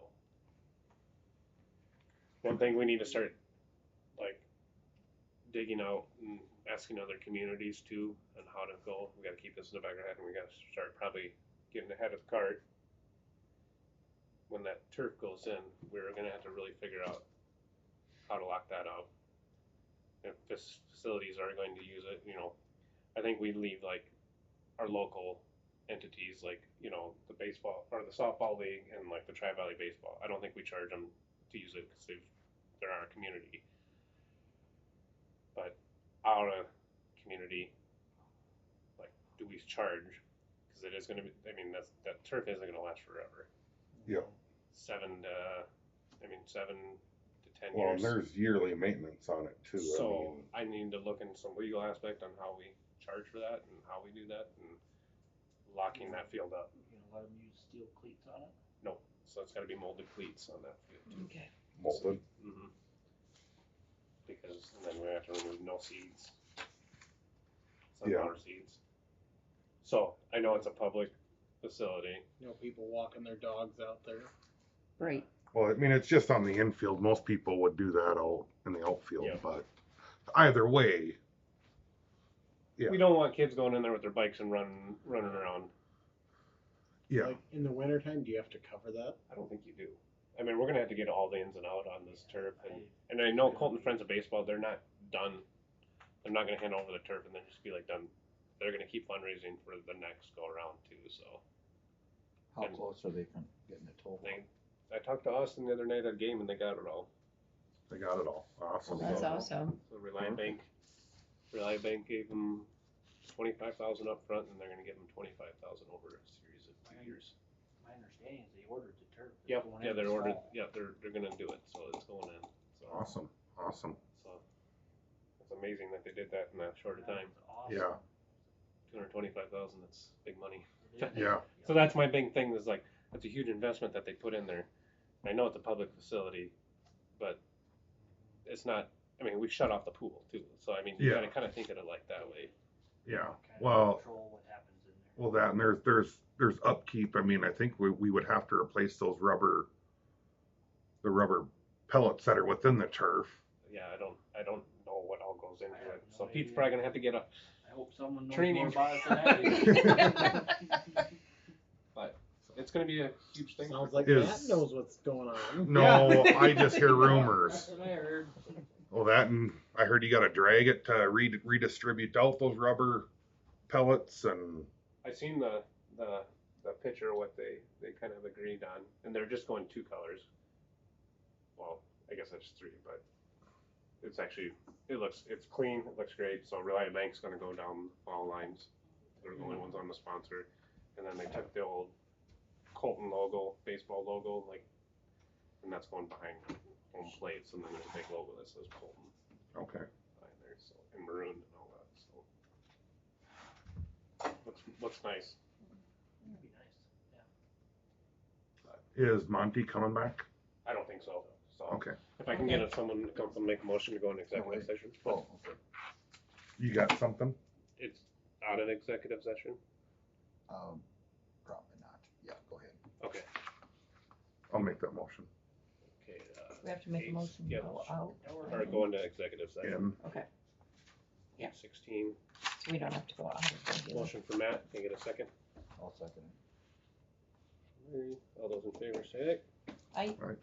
one thing we need to start like digging out and asking other communities too on how to go. We got to keep this in the back of our head, and we got to start probably getting ahead of the cart. When that turf goes in, we're going to have to really figure out how to lock that up. If this facilities are going to use it, I think we leave like our local entities, like the baseball or the softball league and like the Tri Valley baseball. I don't think we charge them to use it because they're our community. But out of community, like, do we charge? Because it is going to be. I mean, that turf isn't going to last forever. Yeah. 7 to 10 Well, and years. there's yearly maintenance on it too. So I need to look into some legal aspect on how we charge for that and how we do that and locking that field up. You know, let them use steel cleats on it. No, So it's gotta be molded cleats on that field too. Okay. Molded. Mhm. Because, and then we have to remove no seeds. Sunflower seeds. So, I know it's a public facility. You know, people walking their dogs out there. Right. Well, I mean, it's just on the infield. Most people would do that out in the outfield, Yeah. but either way, yeah. We don't want kids going in there with their bikes and running around. Yeah. Like in the wintertime, do you have to cover that? I don't think you do. I mean, we're gonna have to get all the ins and out on this turf, and I know Colton Friends of Baseball, they're not done. They're not gonna hand over the turf and then just be like done. They're gonna keep fundraising for the next go around too. So How And- close are they from getting it told? I talked to Austin the other night at a game and they got it all. They got it all. Awesome. That's awesome. So Reliant Bank gave them 25,000 up front, and they're gonna give them 25,000 over a series of 2 years. My understanding is they ordered the turf. It's Yep, going yeah, in they're this ordered. fall. Yeah, they're gonna do it. So it's going in. So Awesome. Awesome. So it's amazing that they did that in that short a time. That's awesome. Yeah. 225,000. That's big money. It is. Yeah. So that's my big thing. Is like that's a huge investment that they put in there. I know it's a public facility, but it's not. I mean, we shut off the pool too. So I mean, you Yeah. gotta kind of think of it like that way. Yeah. Kinda Well, Control what happens in there. well, that and there's upkeep. I mean, I think we would have to replace the rubber pellets that are within the turf. Yeah, I don't know what all goes into I have it. no So Pete's idea. probably gonna have to get a. I hope someone knows Training. more about it than I do. But it's gonna be a huge thing. Sounds like Is- Matt knows what's going on. No, I just hear rumors. That's what I heard. Well, that and I heard you got to drag it to redistribute out those rubber pellets and I seen the picture what they kind of agreed on, and they're just going 2 colors. Well, I guess that's 3, but it's actually it's clean, it looks great. So Reliant Bank's gonna go down all lines. They're the only ones on the sponsor, and then they took the old Colton logo, baseball logo, and that's going behind home plates, and then there's a big logo that says Colton okay. behind there, so in maroon and all that. So looks nice. That'd be nice. Is Monty coming back? I don't think so. So Okay. if I can get someone to come and make a motion to go into executive session, but Oh, okay. You got something? it's out of executive session. Probably not. Yeah, go ahead. Okay. I'll make that motion. Okay. We have to make a eight- motion to yeah, go out. Or go into executive session. In. Okay. Yeah. 16. So we don't have to go out. of regular. Motion for Matt. Can I get a second? I'll second it. All those in favor say aye. I Right.